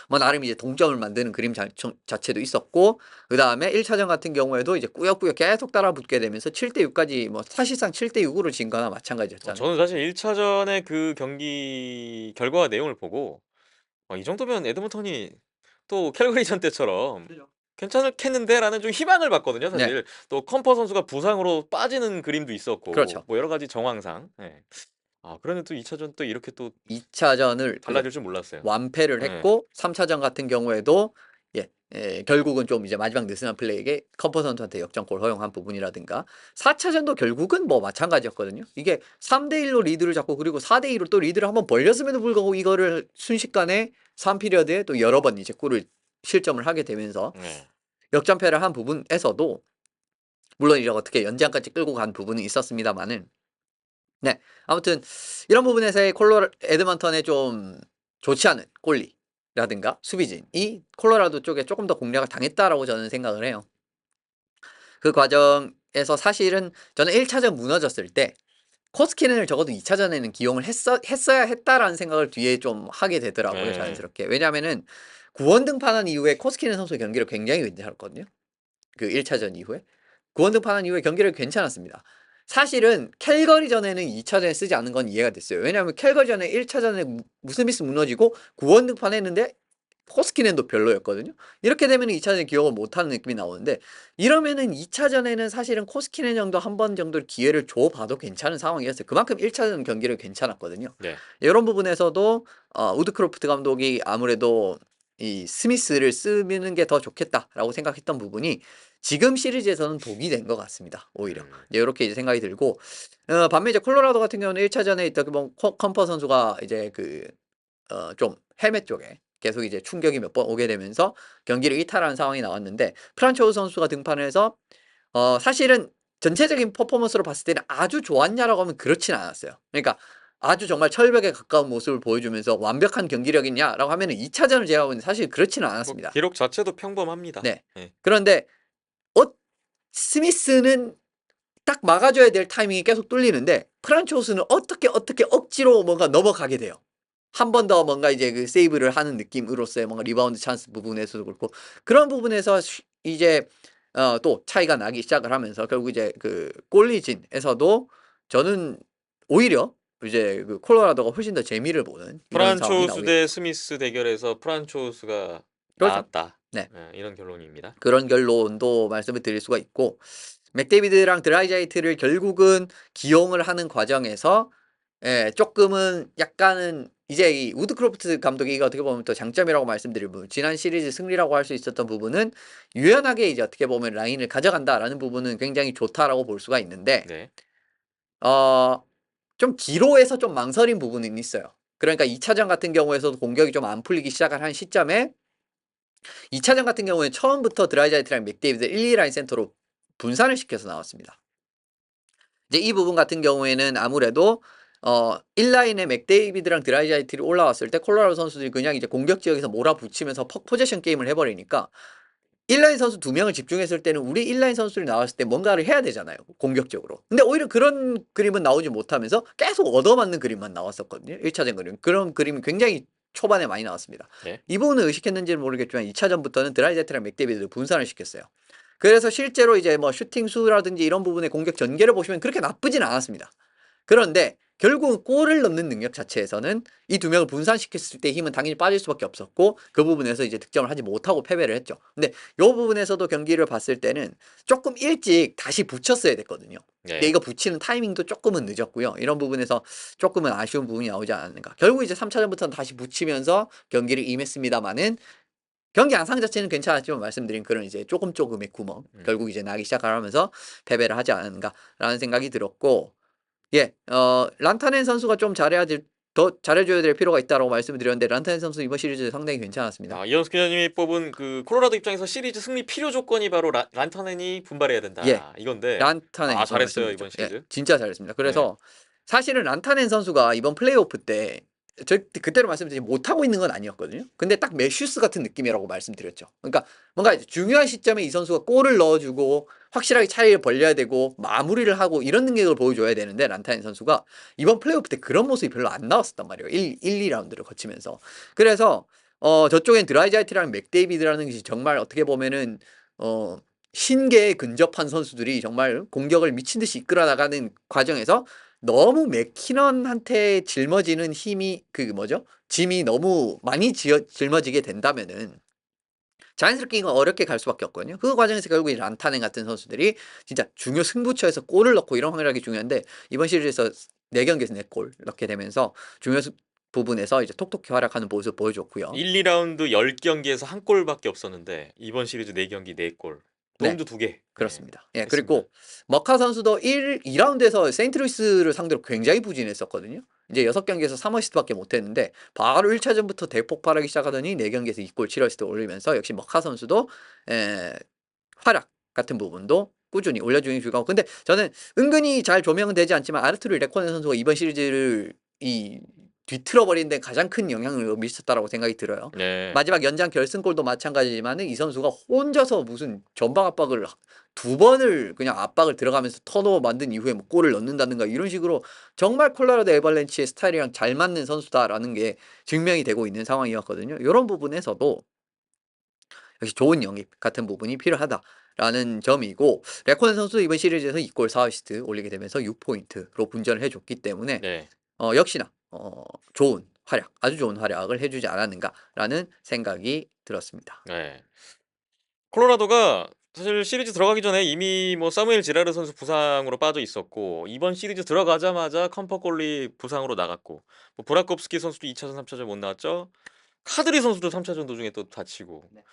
뭐 나름 이제 동점을 만드는 그림 자체도 있었고 그다음에 1차전 같은 경우에도 이제 꾸역꾸역 계속 따라붙게 되면서 7대 6까지 뭐 사실상 7대 6으로 진 거나 마찬가지였잖아요. 저는 사실 1차전의 그 경기 결과와 내용을 보고 이 정도면 에드먼턴이 또 캘거리전 때처럼 그죠. 괜찮겠는데라는 좀 희망을 봤거든요. 네. 사실 또 컴퍼 선수가 부상으로 빠지는 그림도 있었고 그렇죠. 뭐 여러 가지 정황상. 예. 그런데 또 2차전 또 이렇게 또 2차전을 달라질 줄 몰랐어요. 완패를 예. 했고 3차전 같은 경우에도 결국은 좀 이제 마지막 느슨한 플레이에게 컴퍼 선수한테 역전골 허용한 부분이라든가 4차전도 결국은 뭐 마찬가지였거든요. 이게 3대 1로 리드를 잡고 그리고 4대 2로 또 리드를 한번 벌렸음에도 불구하고 이거를 순식간에 3피리어드에 또 여러 번 이제 골을 실점을 하게 되면서 네. 역전패를 한 부분에서도 물론 이제 어떻게 연장까지 끌고 간 부분은 있었습니다만은 네. 아무튼 이런 부분에서의 에드먼턴의 좀 좋지 않은 꼴리라든가 수비진이 콜로라도 쪽에 조금 더 공략을 당했다라고 저는 생각을 해요. 그 과정에서 사실은 저는 1차전 무너졌을 때 코스키넨을 적어도 2차전에는 기용을 했어야 했다라는 생각을 뒤에 좀 하게 되더라고요. 네. 자연스럽게. 왜냐하면은 구원 등판한 이후에 코스키넨 선수의 경기를 굉장히 괜찮았거든요. 그 1차전 이후에. 구원 등판한 이후에 경기를 괜찮았습니다. 사실은 캘거리전에는 2차전에 쓰지 않은 건 이해가 됐어요. 왜냐하면 캘거리전에 1차전에 무스미스 무너지고 구원 등판했는데 코스키넨도 별로였거든요. 이렇게 되면 2차전에 기억을 못하는 느낌이 나오는데 이러면은 2차전에는 사실은 코스키넨 정도 한 번 정도 기회를 줘봐도 괜찮은 상황이었어요. 그만큼 1차전 경기를 괜찮았거든요. 네. 이런 부분에서도 우드크로프트 감독이 아무래도 이 스미스를 쓰는 게 더 좋겠다라고 생각했던 부분이 지금 시리즈에서는 독이 된 것 같습니다. 오히려 이렇게 이제 생각이 들고 반면 이제 콜로라도 같은 경우는 1차전에 있던 컴퍼 선수가 이제 좀 헬멧 쪽에 계속 이제 충격이 몇 번 오게 되면서 경기를 이탈하는 상황이 나왔는데 프란초우 선수가 등판을 해서 사실은 전체적인 퍼포먼스로 봤을 때는 아주 좋았냐라고 하면 그렇진 않았어요. 그러니까 아주 정말 철벽에 가까운 모습을 보여주면서 완벽한 경기력이냐라고 하면은 2차전을 제외하고 있는데 사실 그렇지는 뭐 않았습니다. 기록 자체도 평범합니다. 네. 네. 그런데 스미스는 딱 막아줘야 될 타이밍이 계속 뚫리는데 프란초스는 어떻게 억지로 뭔가 넘어가게 돼요. 한 번 더 뭔가 이제 그 세이브를 하는 느낌으로서의 뭔가 리바운드 찬스 부분에서도 그렇고 그런 부분에서 이제 또 차이가 나기 시작을 하면서 결국 이제 그 골리진에서도 저는 오히려 이제 그 콜로라도가 훨씬 더 재미를 보는 이런 상황이 프란초스 나오게 대 됐죠. 스미스 대결에서 프란초스가 그렇죠. 나았다. 네. 이런 결론입니다. 그런 결론도 말씀을 드릴 수가 있고 맥데이비드랑 드라이자이트를 결국은 기용을 하는 과정에서 조금은 약간은 이제 이 우드크로프트 감독이 이거 어떻게 보면 또 장점이라고 말씀드릴 부분 지난 시리즈 승리라고 할 수 있었던 부분은 유연하게 이제 어떻게 보면 라인을 가져간다라는 부분은 굉장히 좋다라고 볼 수가 있는데 네. 좀 기로에서 좀 망설인 부분은 있어요. 그러니까 2차전 같은 경우에서도 공격이 좀 안 풀리기 시작을 한 시점에 2차전 같은 경우에 처음부터 드라이자이트랑 맥데이비드 1, 2라인 센터로 분산을 시켜서 나왔습니다. 이제 이 부분 같은 경우에는 아무래도 1라인에 맥데이비드랑 드라이자이트를 올라왔을 때 콜로라도 선수들이 그냥 이제 공격 지역에서 몰아붙이면서 포제션 게임을 해버리니까 1라인 선수 2명을 집중했을 때는 우리 1라인 선수들이 나왔을 때 뭔가를 해야 되잖아요. 공격적으로. 근데 오히려 그런 그림은 나오지 못하면서 계속 얻어맞는 그림만 나왔었거든요. 1차전 그림. 그런 그림이 굉장히 초반에 많이 나왔습니다. 네. 이 부분을 의식했는지는 모르겠지만 2차전부터는 드라이자이트랑 맥데이비드를 분산을 시켰어요. 그래서 실제로 이제 뭐 슈팅 수라든지 이런 부분의 공격 전개를 보시면 그렇게 나쁘진 않았습니다. 그런데 결국은 골을 넣는 능력 자체에서는 이 두 명을 분산시켰을 때 힘은 당연히 빠질 수밖에 없었고 그 부분에서 이제 득점을 하지 못하고 패배를 했죠. 근데 이 부분에서도 경기를 봤을 때는 조금 일찍 다시 붙였어야 됐거든요. 근데 네. 이거 붙이는 타이밍도 조금은 늦었고요. 이런 부분에서 조금은 아쉬운 부분이 나오지 않았는가. 결국 이제 3차전부터는 다시 붙이면서 경기를 임했습니다만은 경기 양상 자체는 괜찮았지만 말씀드린 그런 이제 조금의 구멍 결국 이제 나기 시작하면서 패배를 하지 않았는가라는 생각이 들었고 예, 란타넨 선수가 좀 더 잘해줘야 될 필요가 있다고 말씀을 드렸는데 란타넨 선수 이번 시리즈 상당히 괜찮았습니다. 이현수 기자님이 뽑은 그 콜로라도 입장에서 시리즈 승리 필요 조건이 바로 란타넨이 분발해야 예, 된다. 이건데 란타넨 그 잘했어요 말씀드렸죠. 이번 예, 시리즈. 진짜 잘했습니다. 네. 그래서 사실은 란타넨 선수가 이번 플레이오프 때 그때로 말씀드리지 못하고 있는 건 아니었거든요. 근데 딱 메슈스 같은 느낌이라고 말씀드렸죠. 그러니까 뭔가 중요한 시점에 이 선수가 골을 넣어주고 확실하게 차이를 벌려야 되고 마무리를 하고 이런 능력을 보여줘야 되는데 란타넨 선수가 이번 플레이오프 때 그런 모습이 별로 안 나왔었단 말이에요. 2라운드를 거치면서. 그래서 저쪽엔 드라이자이트랑 맥데이비드라는 것이 정말 어떻게 보면은 신계에 근접한 선수들이 정말 공격을 미친 듯이 이끌어 나가는 과정에서 너무 맥키넌한테 짊어지는 힘이 짐이 너무 많이 짊어지게 된다면은 자연스럽게 이건 어렵게 갈 수밖에 없거든요. 그 과정에서 결국 이 란타넨 같은 선수들이 진짜 중요 승부처에서 골을 넣고 이런 활약이 중요한데 이번 시리즈에서 4경기에서 4골 넣게 되면서 중요 부분에서 이제 톡톡히 활약하는 모습 보여줬고요. 1, 2라운드 10경기에서 한 골밖에 없었는데 이번 시리즈 4경기 4골. 네. 도움도 2개. 그렇습니다. 예, 했습니다. 그리고 머카 선수도 2라운드에서 세인트루이스를 상대로 굉장히 부진했었거든요. 이제 6경기에서 3어시스트밖에 못했는데 바로 1차전부터 대폭발하기 시작하더니 4경기에서 2골 7어시스트 올리면서 역시 머카 선수도 활약 같은 부분도 꾸준히 올려주는 주가고 근데 저는 은근히 잘 조명은 되지 않지만 아르투르 레코넨 선수가 이번 시리즈를 뒤틀어버리는 데 가장 큰 영향을 미쳤다라고 생각이 들어요. 네. 마지막 연장 결승골도 마찬가지지만은 이 선수가 혼자서 무슨 전방 압박을 2번을 그냥 압박을 들어가면서 턴오버 만든 이후에 뭐 골을 넣는다든가 이런 식으로 정말 콜로라도 애벌렌치의 스타일이랑 잘 맞는 선수다라는 게 증명이 되고 있는 상황이었거든요. 이런 부분에서도 역시 좋은 영입 같은 부분이 필요하다라는 점이고 레코넨 선수 이번 시리즈에서 2골 4어시스트 올리게 되면서 6포인트로 분전을 해줬기 때문에 네. 역시나 좋은 활약, 아주 좋은 활약을 해주지 않았는가라는 생각이 들었습니다. 네. 콜로라도가 사실 시리즈 들어가기 전에 이미 뭐 사무엘 지라르 선수 부상으로 빠져 있었고 이번 시리즈 들어가자마자 컴퍼골리 부상으로 나갔고 뭐 브라kov스키 선수도 2차전, 3차전 못 나왔죠. 카드리 선수도 3차전 도중에 또 다치고 네.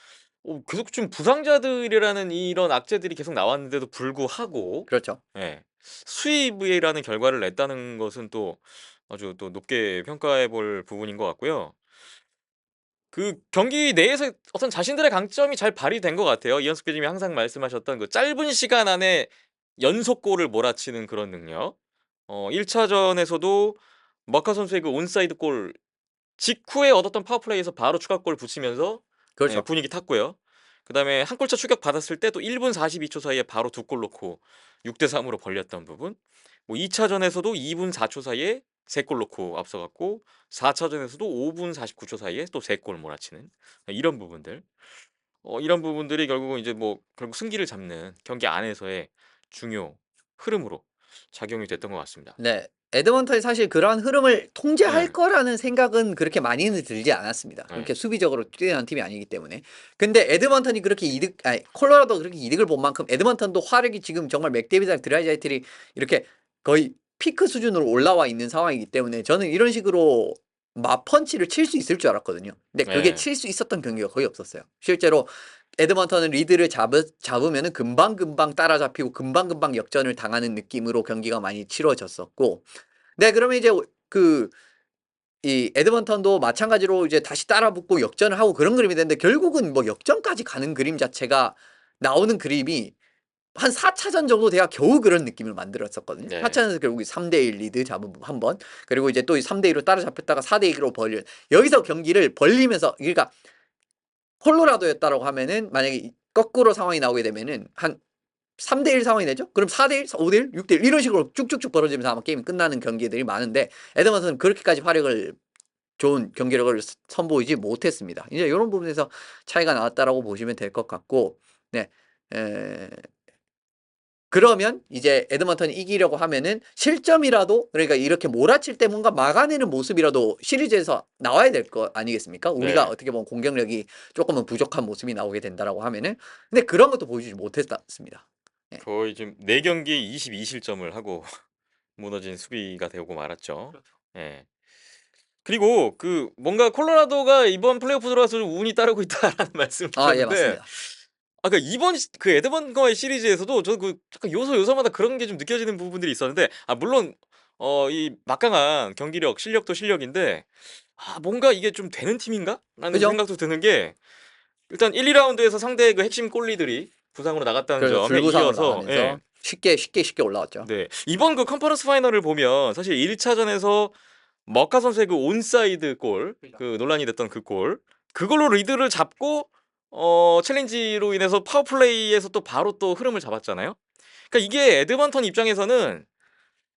계속 좀 부상자들이라는 이런 악재들이 계속 나왔는데도 불구하고 그렇죠. 예. 수입이라는 결과를 냈다는 것은 또 아주 또 높게 평가해 볼 부분인 것 같고요. 그 경기 내에서 어떤 자신들의 강점이 잘 발휘된 것 같아요. 이현숙 교수님이 항상 말씀하셨던 그 짧은 시간 안에 연속골을 몰아치는 그런 능력. 1 차전에서도 머카 선수의 그 온사이드 골 직후에 얻었던 파워플레이에서 바로 추가골 붙이면서 그렇죠. 분위기 탔고요. 그다음에 한 골차 추격 받았을 때 또 1분 42초 사이에 바로 2골 넣고 6대 3 으로 벌렸던 부분. 뭐 2 차전에서도 2분 4초 사이에 3골 넣고 앞서갔고 4 차전에서도 5분 49초 사이에 또 3골 몰아치는 이런 부분들. 이런 부분들이 결국은 이제 뭐 결국 승기를 잡는 경기 안에서의 중요 흐름으로 작용이 됐던 것 같습니다. 네. 에드먼턴이 사실 그러한 흐름을 통제할 네. 거라는 생각은 그렇게 많이는 들지 않았습니다. 네. 그렇게 수비적으로 뛰어난 팀이 아니기 때문에. 근데 에드먼턴이 그렇게 콜로라도 그렇게 이득을 본 만큼 에드먼턴도 화력이 지금 정말 맥데이비드랑 드라이자이틀이 이렇게 거의 피크 수준으로 올라와 있는 상황이기 때문에 저는 이런 식으로 맞펀치를 칠 수 있을 줄 알았거든요. 근데 그게 네. 칠 수 있었던 경기가 거의 없었어요. 실제로 에드먼턴은 리드를 잡으면은 금방금방 따라잡히고 금방금방 역전을 당하는 느낌으로 경기가 많이 치러졌었고 네 그러면 이제 이 에드먼턴도 마찬가지로 이제 다시 따라붙고 역전을 하고 그런 그림이 되는데 결국은 뭐 역전까지 가는 그림 자체가 나오는 그림이 한 4차전 정도 돼야 겨우 그런 느낌을 만들었었거든요. 네. 4차전에서 결국 3대1 리드 잡은 한 번. 그리고 이제 또 3대2로 따라잡혔다가 4대2로 여기서 경기를 벌리면서 그러니까 콜로라도였다라고 하면은 만약에 거꾸로 상황이 나오게 되면은 한 3대1 상황이 되죠? 그럼 4대1, 5대1, 6대1 이런 식으로 쭉쭉쭉 벌어지면서 아마 게임이 끝나는 경기들이 많은데 에드먼턴은 그렇게까지 좋은 경기력을 선보이지 못했습니다. 이제 이런 부분에서 차이가 나왔다라고 보시면 될 것 같고 네. 에, 그러면 이제 에드먼턴이 이기려고 하면은 실점이라도 그러니까 이렇게 몰아칠 때 뭔가 막아내는 모습이라도 시리즈에서 나와야 될 거 아니겠습니까? 우리가 네. 어떻게 보면 공격력이 조금은 부족한 모습이 나오게 된다라고 하면은 근데 그런 것도 보여주지 못했습니다. 예. 거의 지금 4경기에 22실점을 하고 무너진 수비가 되고 말았죠. 예. 그리고 그 뭔가 콜로라도가 이번 플레이오프 들어와서 좀 운이 따르고 있다라는 말씀을 아, 예, 드렸는데 맞습니다. 아까 이번 그 에드먼과의 시리즈에서도 저는 그 약간 요소마다 그런 게 좀 느껴지는 부분들이 있었는데 물론 이 막강한 경기력, 실력도 실력인데 뭔가 이게 좀 되는 팀인가?라는 그죠? 생각도 드는 게 일단 1, 2라운드에서 상대의 그 핵심 골리들이 부상으로 나갔다는 그래서 점에 불구상으로 이어서 예. 나가면서 쉽게 올라왔죠. 네. 이번 그 컨퍼런스 파이널을 보면 사실 1차전에서 머카 선수의 그 온사이드 골, 그 논란이 됐던 그 골, 그걸로 리드를 잡고 챌린지로 인해서 파워플레이에서 또 바로 또 흐름을 잡았잖아요. 그러니까 이게 에드먼턴 입장에서는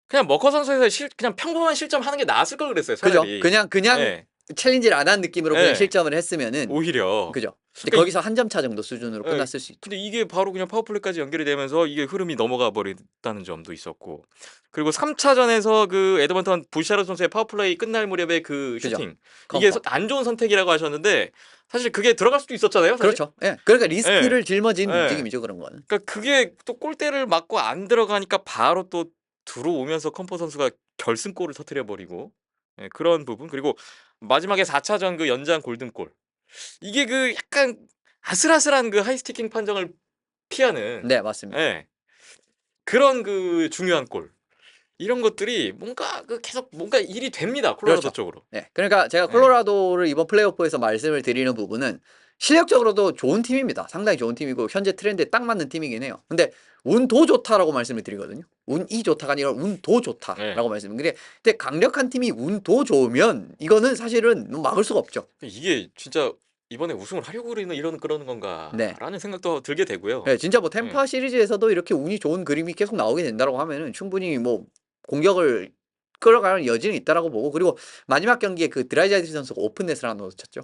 그냥 머커 선수에서 그냥 평범한 실점하는 게 나았을 걸 그랬어요, 그죠? 차라리. 그냥 예. 챌린지를 안 한 느낌으로 그냥 예. 실점을 했으면은 오히려. 그죠? 근데 그러니까 거기서 한 점 차 정도 수준으로 예. 끝났을 수 있죠. 근데 이게 바로 그냥 파워플레이까지 연결이 되면서 이게 흐름이 넘어가 버렸다는 점도 있었고. 그리고 3차전에서 그 에드먼턴 부샤르 선수의 파워플레이 끝날 무렵에 그 그죠? 슈팅. 이게 카운터. 안 좋은 선택이라고 하셨는데 사실 그게 들어갈 수도 있었잖아요, 사실. 그렇죠. 예. 그러니까 예. 리스크를 짊어진 예. 움직임이죠, 그런 거는. 그러니까 그게 또 골대를 맞고 안 들어가니까 바로 또 들어오면서 컴포 선수가 결승골을 터뜨려 버리고 예, 그런 부분. 그리고 마지막에 4차전 그 연장 골든골. 이게 그 약간 아슬아슬한 그 하이스티킹 판정을 피하는 네, 맞습니다. 예. 그런 그 중요한 골. 이런 것들이 뭔가 그 계속 뭔가 일이 됩니다. 콜로라도 그렇죠. 쪽으로. 네. 그러니까 제가 예. 콜로라도를 이번 플레이오프에서 말씀을 드리는 부분은 실력적으로도 좋은 팀입니다. 상당히 좋은 팀이고 현재 트렌드에 딱 맞는 팀이긴 해요. 근데 운도 좋다라고 말씀을 드리거든요. 운이 좋다가 아니라 운도 예. 좋다라고 말씀을. 근데 강력한 팀이 운도 좋으면 이거는 사실은 막을 수가 없죠. 이게 진짜 이번에 우승을 하려고 그러는 그러는 네. 건가라는 생각도 들게 되고요. 네, 진짜 뭐 예. 템파 시리즈에서도 이렇게 운이 좋은 그림이 계속 나오게 된다라고 하면은 충분히 뭐 공격을 끌어가는 여지는 있다라고 보고 그리고 마지막 경기에 그 드라이자이트 선수가 오픈넷을 하나 놓쳤죠.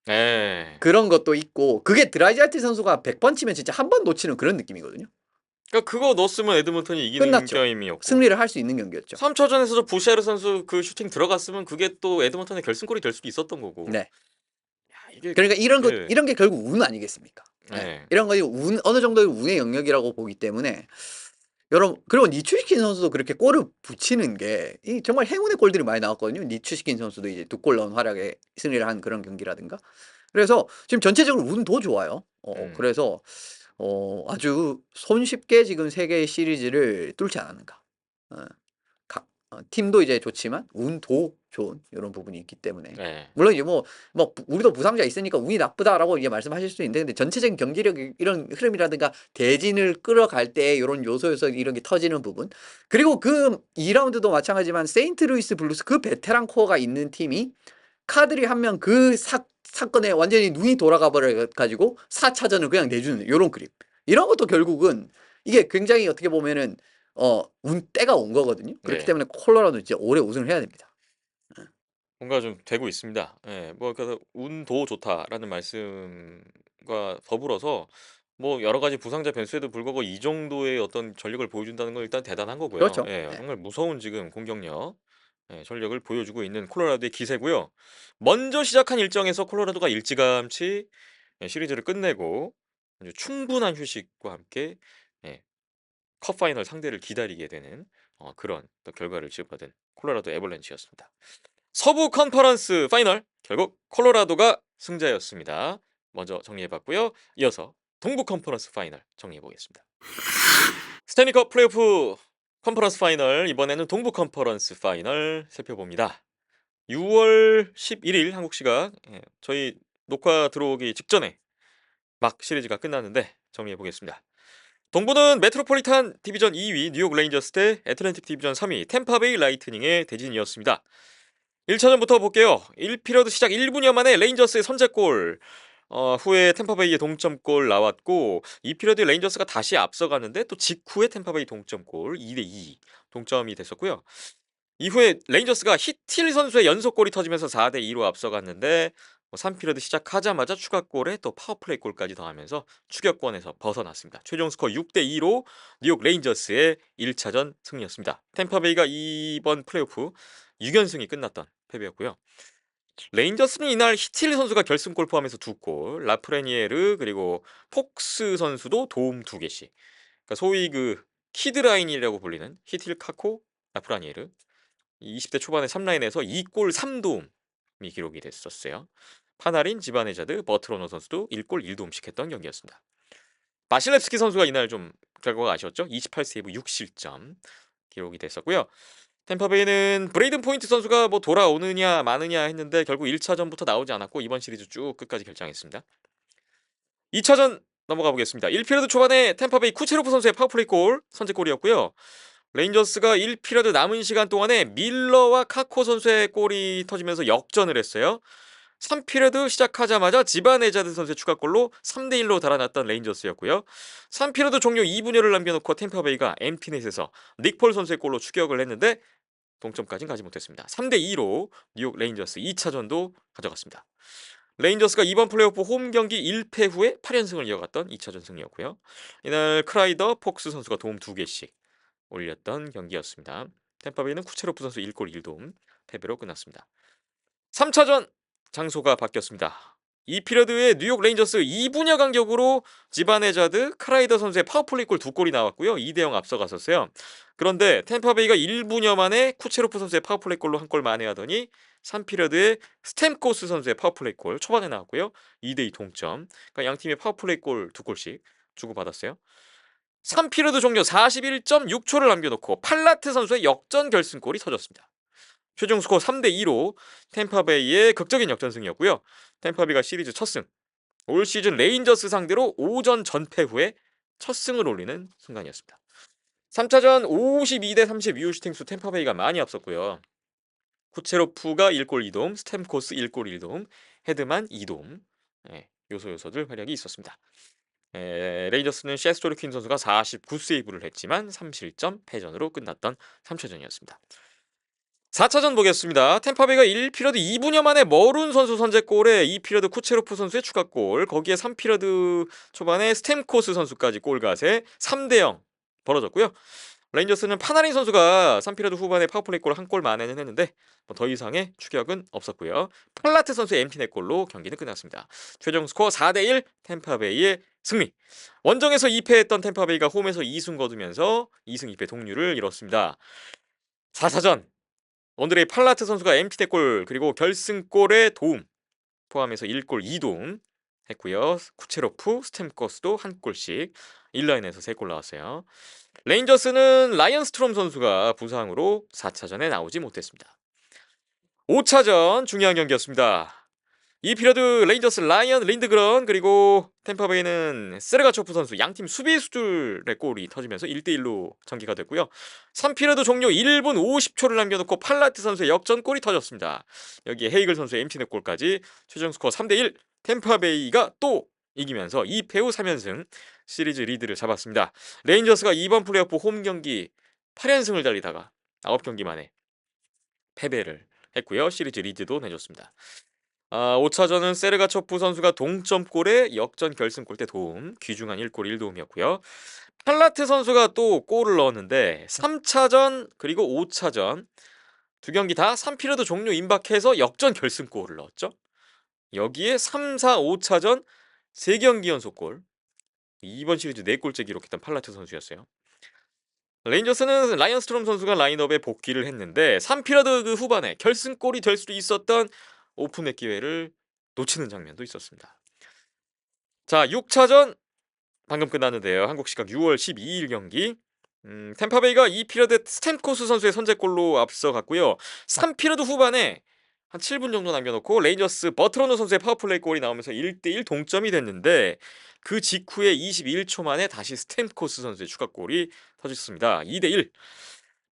예. 그런 것도 있고 그게 드라이자이트 선수가 100번 치면 진짜 한 번 놓치는 그런 느낌이거든요. 그러니까 그거 넣었으면 에드먼턴이 이기는 끝났죠. 게임이었고. 승리를 할 수 있는 경기였죠. 3차전에서도 부샤르 선수 그 슈팅 들어갔으면 그게 또 에드먼턴의 결승골이 될 수도 있었던 거고. 네. 야, 이게 그러니까 예. 이런 게 결국 운 아니겠습니까? 네. 예. 이런 거 어느 정도의 운의 영역이라고 보기 때문에 그리고 니추시킨 선수도 그렇게 골을 붙이는 게 정말 행운의 골들이 많이 나왔거든요. 니추시킨 선수도 이제 2골 넣은 활약에 승리를 한 그런 경기라든가. 그래서 지금 전체적으로 운도 좋아요. 그래서 아주 손쉽게 지금 세 개의 시리즈를 뚫지 않았는가. 어, 팀도 이제 좋지만 운도 좋은 이런 부분이 있기 때문에 예. 물론 이제 우리도 부상자 있으니까 운이 나쁘다라고 이제 말씀하실 수 있는데 근데 전체적인 경기력 이런 흐름이라든가 대진을 끌어갈 때 이런 요소에서 이런 게 터지는 부분 그리고 그 2라운드도 마찬가지지만 세인트루이스 블루스 그 베테랑 코어가 있는 팀이 카드리 한 명 그 사건에 완전히 눈이 돌아가 버려 가지고 4차전을 그냥 내주는 요런 그림 이런 것도 결국은 이게 굉장히 어떻게 보면은 운 때가 온 거거든요. 그렇기 네. 때문에 콜로라도 이제 올해 우승을 해야 됩니다. 뭔가 좀 되고 있습니다. 예. 뭐 그래서 "운도 좋다."라는 말씀과 더불어서 뭐 여러 가지 부상자 변수에도 불구하고 이 정도의 어떤 전력을 보여준다는 건 일단 대단한 거고요. 그렇죠. 예. 네. 정말 무서운 지금 공격력 전력을 보여주고 있는 콜로라도의 기세고요. 먼저 시작한 일정에서 콜로라도가 일찌감치 시리즈를 끝내고 아주 충분한 휴식과 함께 예 컵 파이널 상대를 기다리게 되는 그런 또 결과를 지급받은 콜로라도 애벌렌치였습니다. 서부 컨퍼런스 파이널 결국 콜로라도가 승자였습니다. 먼저 정리해 봤고요. 이어서 동부 컨퍼런스 파이널 정리해 보겠습니다. 스탠리컵 플레이오프 컨퍼런스 파이널 이번에는 동부 컨퍼런스 파이널 살펴봅니다. 6월 11일 한국 시각 저희 녹화 들어오기 직전에 막 시리즈가 끝났는데 정리해 보겠습니다. 동부는 메트로폴리탄 디비전 2위 뉴욕 레인저스 대 애틀랜틱 디비전 3위 템파베이 라이트닝의 대진이었습니다. 1차전부터 볼게요. 1피리어드 시작 1분여 만에 레인저스의 선제골 후에 템파베이의 동점골 나왔고 2피리어드 레인저스가 다시 앞서가는데 또 직후에 템파베이 동점골 2대2 동점이 됐었고요. 이후에 레인저스가 히틸 선수의 연속골이 터지면서 4대2로 앞서갔는데 3피리어드 시작하자마자 추가골에 또 파워플레이 골까지 더하면서 추격권에서 벗어났습니다. 최종 스코어 6대2로 뉴욕 레인저스의 1차전 승리였습니다. 템파베이가 이번 플레이오프 6연승이 끝났던 패배였고요. 레인저스는 이날 히틸 선수가 결승골 포함해서 2골, 라프레니에르 그리고 폭스 선수도 도움 2개씩. 그러니까 소위 그 키드라인이라고 불리는 히틸, 카코, 라프라니에르 20대 초반의 3라인에서 2골 3도움이 기록이 됐었어요. 파나린, 지바네자드, 버트로노 선수도 1골 1도움씩 했던 경기였습니다. 마실렙스키 선수가 이날 좀 결과가 아쉬웠죠. 28세이브 6실점 기록이 됐었고요. 템파베이는 브레이든 포인트 선수가 뭐 돌아오느냐 마느냐 했는데 결국 1차전부터 나오지 않았고 이번 시리즈 쭉 끝까지 결장했습니다. 2차전 넘어가 보겠습니다. 1피리어드 초반에 템파베이 쿠체로프 선수의 파워플레이 골 선제골이었고요. 레인저스가 1피리어드 남은 시간 동안에 밀러와 카코 선수의 골이 터지면서 역전을 했어요. 3피리어드 시작하자마자 지바네자드 선수의 추가골로 3대1로 달아났던 레인저스였고요. 3피리어드 종료 2분여를 남겨놓고 템파베이가 엠티넷에서 닉폴 선수의 골로 추격을 했는데 동점까지는 가지 못했습니다. 3대2로 뉴욕 레인저스 2차전도 가져갔습니다. 레인저스가 이번 플레이오프 홈 경기 1패 후에 8연승을 이어갔던 2차전 승리였고요. 이날 크라이더, 폭스 선수가 도움 2개씩 올렸던 경기였습니다. 템파베이는 쿠체로프 선수 1골 1도움 패배로 끝났습니다. 3차전 장소가 바뀌었습니다. 2피리어드에 뉴욕 레인저스 2분여 간격으로 지바네자드, 크라이더 선수의 파워플레이 골 2골이 나왔고요. 2대0 앞서갔었어요. 그런데 템파베이가 1분여 만에 쿠체로프 선수의 파워플레이 골로 한 골 만회하더니 3피리어드에 스탬코스 선수의 파워플레이 골 초반에 나왔고요. 2대2 동점. 그러니까 양 팀의 파워플레이 골 2골씩 주고받았어요. 3피리어드 종료 41.6초를 남겨놓고 팔라트 선수의 역전 결승골이 터졌습니다. 최종 스코어 3대2로 템파베이의 극적인 역전승이었고요. 템파베이가 시리즈 첫 승. 올 시즌 레인저스 상대로 5전 전패 후에 첫 승을 올리는 순간이었습니다. 3차전 52대 30 이후 슈팅수 템파베이가 많이 앞섰고요. 쿠체로프가 1골 2도움, 스탬코스 1골 1도움, 헤드만 2도움. 요소들 활약이 있었습니다. 레인저스는 셰스토르킨 선수가 49세이브를 했지만 3실점 패전으로 끝났던 3차전이었습니다. 4차전 보겠습니다. 템파베이가 1피리어드 2분여 만에 머룬 선수 선제골에 2피리어드 쿠체로프 선수의 추가골, 거기에 3피리어드 초반에 스탬코스 선수까지 골갓에 3대0 벌어졌고요. 레인저스는 파나린 선수가 3피리어드 후반에 파워플레이 골 한 골 만회는 했는데 더 이상의 추격은 없었고요. 팔라트 선수의 엠티넷 골로 경기는 끝났습니다. 최종 스코어 4대1 템파베이의 승리. 원정에서 2패했던 템파베이가 홈에서 2승 거두면서 2승 2패 동률을 이뤘습니다. 4차전 오늘의 팔라트 선수가 엠티넷 골 그리고 결승골의 도움 포함해서 1골 2도움 했고요. 쿠체로프, 스탬코스도 한 골씩 1라인에서 3골 나왔어요. 레인저스는 라이언 스트롬 선수가 부상으로 4차전에 나오지 못했습니다. 5차전 중요한 경기였습니다. 2피리어드 레인저스 라이언 린드그런 그리고 템파베이는 세르가초프 선수 양팀 수비수들의 골이 터지면서 1대1로 전개가 됐고요. 3피리어드 종료 1분 50초를 남겨놓고 팔라트 선수의 역전골이 터졌습니다. 여기에 헤이글 선수의 엠티넷 골까지 최종 스코어 3대1 템파베이가 또 이기면서 2패 후 3연승 시리즈 리드를 잡았습니다. 레인저스가 이번 플레이오프 홈 경기 8연승을 달리다가 9경기 만에 패배를 했고요. 시리즈 리드도 내줬습니다. 5차전은 세르가초프 선수가 동점골에 역전 결승골 때 도움, 귀중한 1골 1도움이었고요. 팔라트 선수가 또 골을 넣었는데 3차전 그리고 5차전 두 경기 다 3피리어드 종료 임박해서 역전 결승골을 넣었죠. 여기에 3, 4, 5차전 3경기 연속골, 이번 시리즈 4골째 기록했던 팔라트 선수였어요. 레인저스는 라이언 스트롬 선수가 라인업에 복귀를 했는데 3피리어드 그 후반에 결승골이 될 수도 있었던 오픈넷 기회를 놓치는 장면도 있었습니다. 자, 6차전 방금 끝났는데요. 한국 시각 6월 12일 경기. 템파베이가 2피리어드 스탬코스 선수의 선제골로 앞서갔고요. 3피리어드 후반에 한 7분 정도 남겨놓고 레인저스 버트로노 선수의 파워플레이 골이 나오면서 1대1 동점이 됐는데 그 직후에 21초 만에 다시 스탬코스 선수의 추가골이 터졌습니다. 2대1.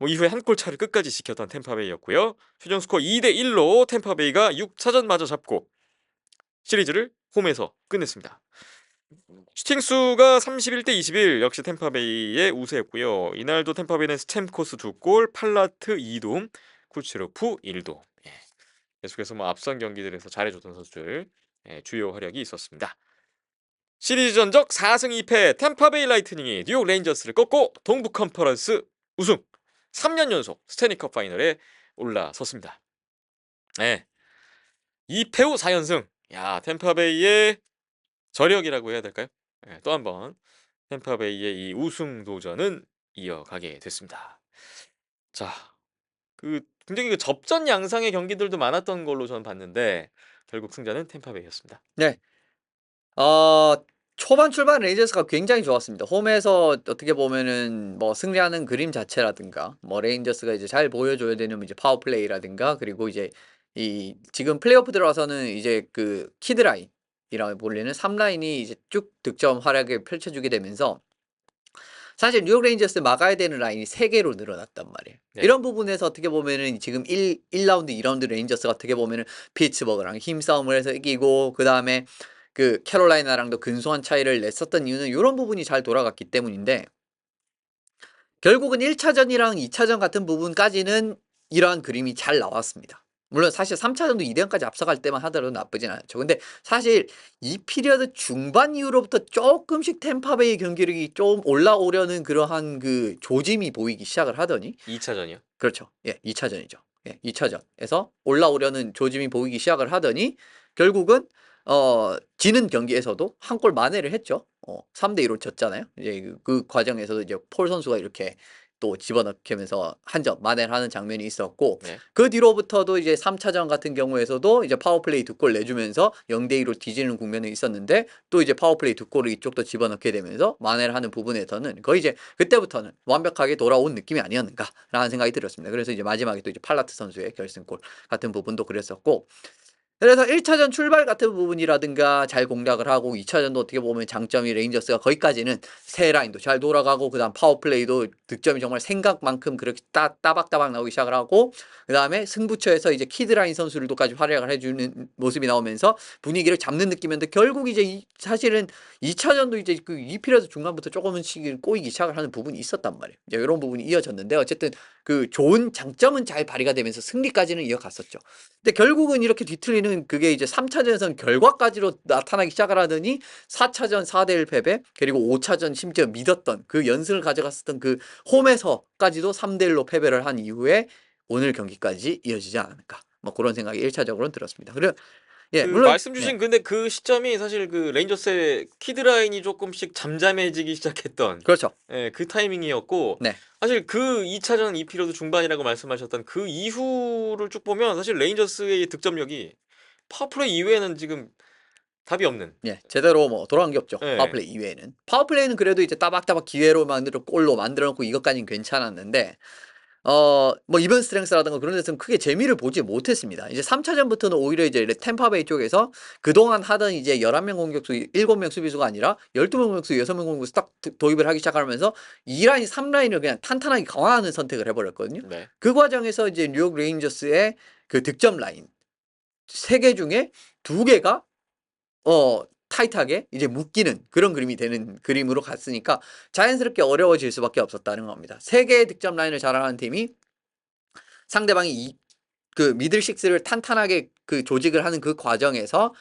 이후에 한 골 차를 끝까지 지켰던 템파베이였고요. 최종 스코어 2대1로 템파베이가 6차전 마저 잡고 시리즈를 홈에서 끝냈습니다. 슈팅수가 31대 21 역시 템파베이의 우세였고요. 이날도 템파베이는 스탬코스 2골, 팔라트 2도움, 쿠체로프 1도움. 계속해서 뭐 앞선 경기들에서 잘해줬던 선수들 주요 활약이 있었습니다. 시리즈 전적 4승 2패 템파베이 라이트닝이 뉴욕 레인저스를 꺾고 동부 컨퍼런스 우승 3년 연속 스탠리컵 파이널에 올라섰습니다. 네. 2패 후 4연승. 야, 템파베이의 저력이라고 해야 될까요? 네, 또 한 번 템파베이의 이 우승 도전은 이어가게 됐습니다. 자, 굉장히 접전 양상의 경기들도 많았던 걸로 저는 봤는데 결국 승자는 템파베이였습니다. 네. 초반 출발 레인저스가 굉장히 좋았습니다. 홈에서 어떻게 보면은 뭐 승리하는 그림 자체라든가 뭐 레인저스가 이제 잘 보여줘야 되는 이제 파워 플레이라든가 그리고 이제 이 지금 플레이오프 들어와서는 이제 그 키드라인이라고 불리는 3라인이 이제 쭉 득점 활약을 펼쳐주게 되면서 사실 뉴욕 레인저스 막아야 되는 라인이 3개로 늘어났단 말이에요. 네. 이런 부분에서 어떻게 보면은 지금 1라운드, 2라운드 레인저스가 어떻게 보면은 피츠버그랑 힘싸움을 해서 이기고 그다음에 그 캐롤라이나랑도 근소한 차이를 냈었던 이유는 이런 부분이 잘 돌아갔기 때문인데 결국은 1차전이랑 2차전 같은 부분까지는 이러한 그림이 잘 나왔습니다. 물론 사실 3차전도 2대0까지 앞서갈 때만 하더라도 나쁘진 않았죠. 근데 사실 이 피리어드 중반 이후로부터 조금씩 템파베이 경기력이 좀 올라오려는 그러한 그 조짐이 보이기 시작을 하더니 2차전이요? 그렇죠. 예, 2차전이죠. 예, 2차전에서 올라오려는 조짐이 보이기 시작을 하더니 결국은 지는 경기에서도 한 골 만회를 했죠. 3대2로 졌잖아요. 이제 그 과정에서도 이제 폴 선수가 이렇게 또 집어넣으면서 한 점 만회를 하는 장면이 있었고 네. 그 뒤로부터도 이제 3차전 같은 경우에서도 이제 파워플레이 2골 내주면서 0대2로 뒤지는 국면이 있었는데 또 이제 파워플레이 2골을 이쪽도 집어넣게 되면서 만회를 하는 부분에서는 거의 이제 그때부터는 완벽하게 돌아온 느낌이 아니었는가라는 생각이 들었습니다. 그래서 이제 마지막에 또 이제 팔라트 선수의 결승골 같은 부분도 그랬었고 그래서 1차전 출발 같은 부분이라든가 잘 공략을 하고 2차전도 어떻게 보면 장점이 레인저스가 거기까지는 새 라인도 잘 돌아가고 그다음 파워플레이도 득점이 정말 생각만큼 그렇게 따박따박 나오기 시작을 하고 그다음에 승부처에서 이제 키드라인 선수들도까지 활약을 해주는 모습이 나오면서 분위기를 잡는 느낌이었는데 결국 이제 사실은 2차전도 이제 그 2피리어드 중간부터 조금씩 꼬이기 시작을 하는 부분이 있었단 말이에요. 이제 이런 부분이 이어졌는데 어쨌든 그 좋은 장점은 잘 발휘가 되면서 승리까지는 이어갔었죠. 근데 결국은 이렇게 뒤틀리는 그게 이제 3차전에서는 결과까지로 나타나기 시작을 하더니 4차전 4대1 패배 그리고 5차전 심지어 믿었던 그 연승을 가져갔었던 그 홈에서까지도 3대1로 패배를 한 이후에 오늘 경기까지 이어지지 않을까 뭐 그런 생각이 1차적으로는 들었습니다. 그리고 예 물론 말씀 주신 근데 그 시점이 사실 그 레인저스의 키드라인이 조금씩 잠잠해지기 시작했던 그렇죠. 그 타이밍이었고 네. 사실 그 2차전 2피리어드 중반이라고 말씀하셨던 그 이후를 쭉 보면 사실 레인저스의 득점력이 파워플레이 이외에는 지금 답이 없는. 예, 제대로 뭐 돌아간 게 없죠. 예. 파워플레이 이외에는. 파워플레이는 그래도 이제 따박따박 기회로 만들어 골로 만들어 놓고 이것까지는 괜찮았는데 뭐 이번 스트렝스라든가 그런 데서는 크게 재미를 보지 못했습니다. 이제 3차전부터는 오히려 이제 템파베이 쪽에서 그동안 하던 이제 11명 공격수, 7명 수비수가 아니라 12명 공격수, 6명 공격수 딱 도입을 하기 시작하면서 2라인, 3라인을 그냥 탄탄하게 강화하는 선택을 해버렸거든요. 네. 그 과정에서 이제 뉴욕 레인저스의 그 득점 라인 3개 중에 2개가 타이트하게 이제 묶이는 그런 그림이 되는 그림으로 갔으니까 자연스럽게 어려워질 수밖에 없었다는 겁니다. 3개의 득점 라인을 자랑하는 팀이 상대방이 그 미들 식스를 탄탄하게 그 조직을 하는 그 과정에서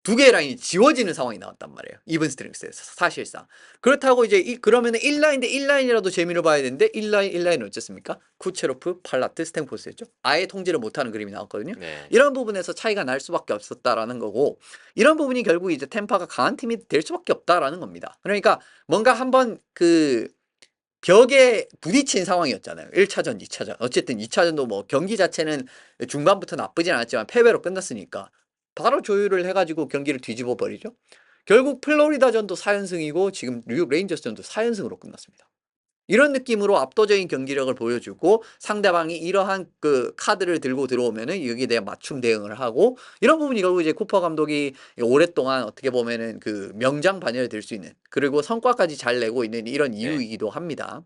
2개의 라인이 지워지는 상황이 나왔단 말이에요. 이븐 스트렝스에서 사실상. 그렇다고 이제 그러면은 1라인 대 1라인이라도 재미를 봐야 되는데 1라인은 어쨌습니까? 쿠체로프, 팔라트, 스탠포스였죠. 아예 통제를 못하는 그림이 나왔거든요. 네. 이런 부분에서 차이가 날 수밖에 없었다라는 거고 이런 부분이 결국 이제 템파가 강한 팀이 될 수밖에 없다라는 겁니다. 그러니까 뭔가 한번 그 벽에 부딪힌 상황이었잖아요. 1차전, 2차전. 어쨌든 2차전도 뭐 경기 자체는 중반부터 나쁘진 않았지만 패배로 끝났으니까 바로 조율을 해가지고 경기를 뒤집어 버리죠. 결국 플로리다전도 4연승이고 지금 뉴욕 레인저스전도 4연승으로 끝났습니다. 이런 느낌으로 압도적인 경기력을 보여주고 상대방이 이러한 그 카드를 들고 들어오면은 여기에 대한 맞춤 대응을 하고 이런 부분이 결국 이제 쿠퍼 감독이 오랫동안 어떻게 보면은 그 명장 반열이 될 수 있는 그리고 성과까지 잘 내고 있는 이런 이유이기도 합니다.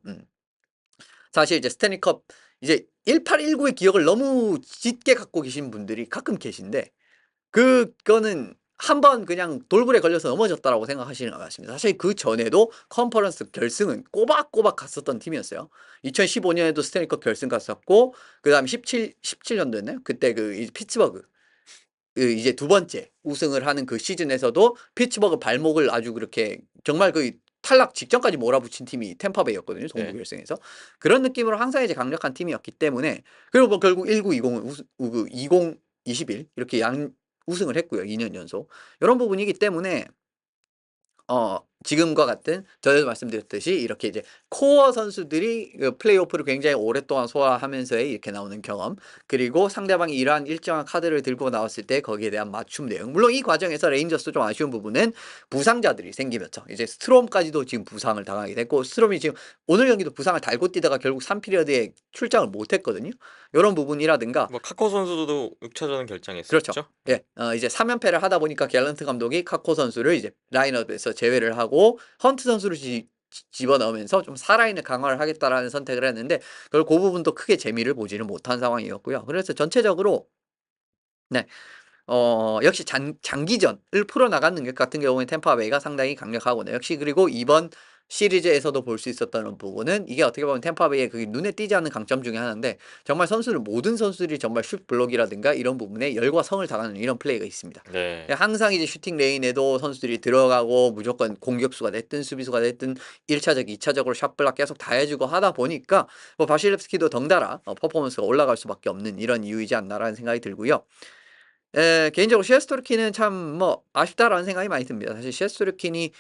사실 이제 스탠리컵 이제 1819의 기억을 너무 짙게 갖고 계신 분들이 가끔 계신데 그거는 한 번 그냥 돌불에 걸려서 넘어졌다라고 생각하시는 것 같습니다. 사실 그 전에도 컨퍼런스 결승은 꼬박꼬박 갔었던 팀이었어요. 2015년에도 스탠리컵 결승 갔었고, 그 다음에 17년도였나요? 그때 피츠버그. 이제 두 번째 우승을 하는 그 시즌에서도 피츠버그 발목을 아주 그렇게 정말 탈락 직전까지 몰아붙인 팀이 템파베이였거든요. 동부 네. 결승에서. 그런 느낌으로 항상 이제 강력한 팀이었기 때문에, 그리고 뭐 결국 1920은 2021 이렇게 우승을 했고요. 2년 연속. 이런 부분이기 때문에 지금과 같은 전에도 말씀드렸듯이 이렇게 이제 코어 선수들이 그 플레이오프를 굉장히 오랫동안 소화하면서의 이렇게 나오는 경험, 그리고 상대방이 이러한 일정한 카드를 들고 나왔을 때 거기에 대한 맞춤 대응. 물론 이 과정에서 레인저스도 좀 아쉬운 부분은 부상자들이 생기면서 이제 스트롬까지도 지금 부상을 당하게 됐고, 스트롬이 지금 오늘 경기도 부상을 달고 뛰다가 결국 3피리어드에 출장을 못 했거든요. 이런 부분이라든가, 뭐 카코 선수도 6차전은 그렇죠. 결장했었죠. 예, 이제 3연패를 하다 보니까 갤런트 감독이 카코 선수를 이제 라인업에서 제외를 하고 헌트 선수를 집어넣으면서 좀 사라인을 강화를 하겠다라는 선택을 했는데, 결국 그 부분도 크게 재미를 보지는 못한 상황이었고요. 그래서 전체적으로 네, 역시 장기전을 풀어나가는 것 같은 경우에 템파베이가 상당히 강력하고요. 역시 그리고 이번 시리즈에서도 볼 수 있었던 부분은 이게 어떻게 보면 템파베이의 그 눈에 띄지 않는 강점 중에 하나인데, 정말 모든 선수들이 정말 슛 블록이라든가 이런 부분에 열과 성을 다하는 이런 플레이가 있습니다. 네. 항상 이제 슈팅 레인에도 선수들이 들어가고 무조건 공격수가 됐든 수비수가 됐든 1차적, 2차적으로 샷블락 계속 다 해주고 하다 보니까 뭐 바실레프스키도 덩달아 퍼포먼스가 올라갈 수밖에 없는 이런 이유이지 않나라는 생각이 들고요. 개인적으로 셰스토르킨은 참 뭐 아쉽다라는 생각이 많이 듭니다. 사실 셰스토르킨이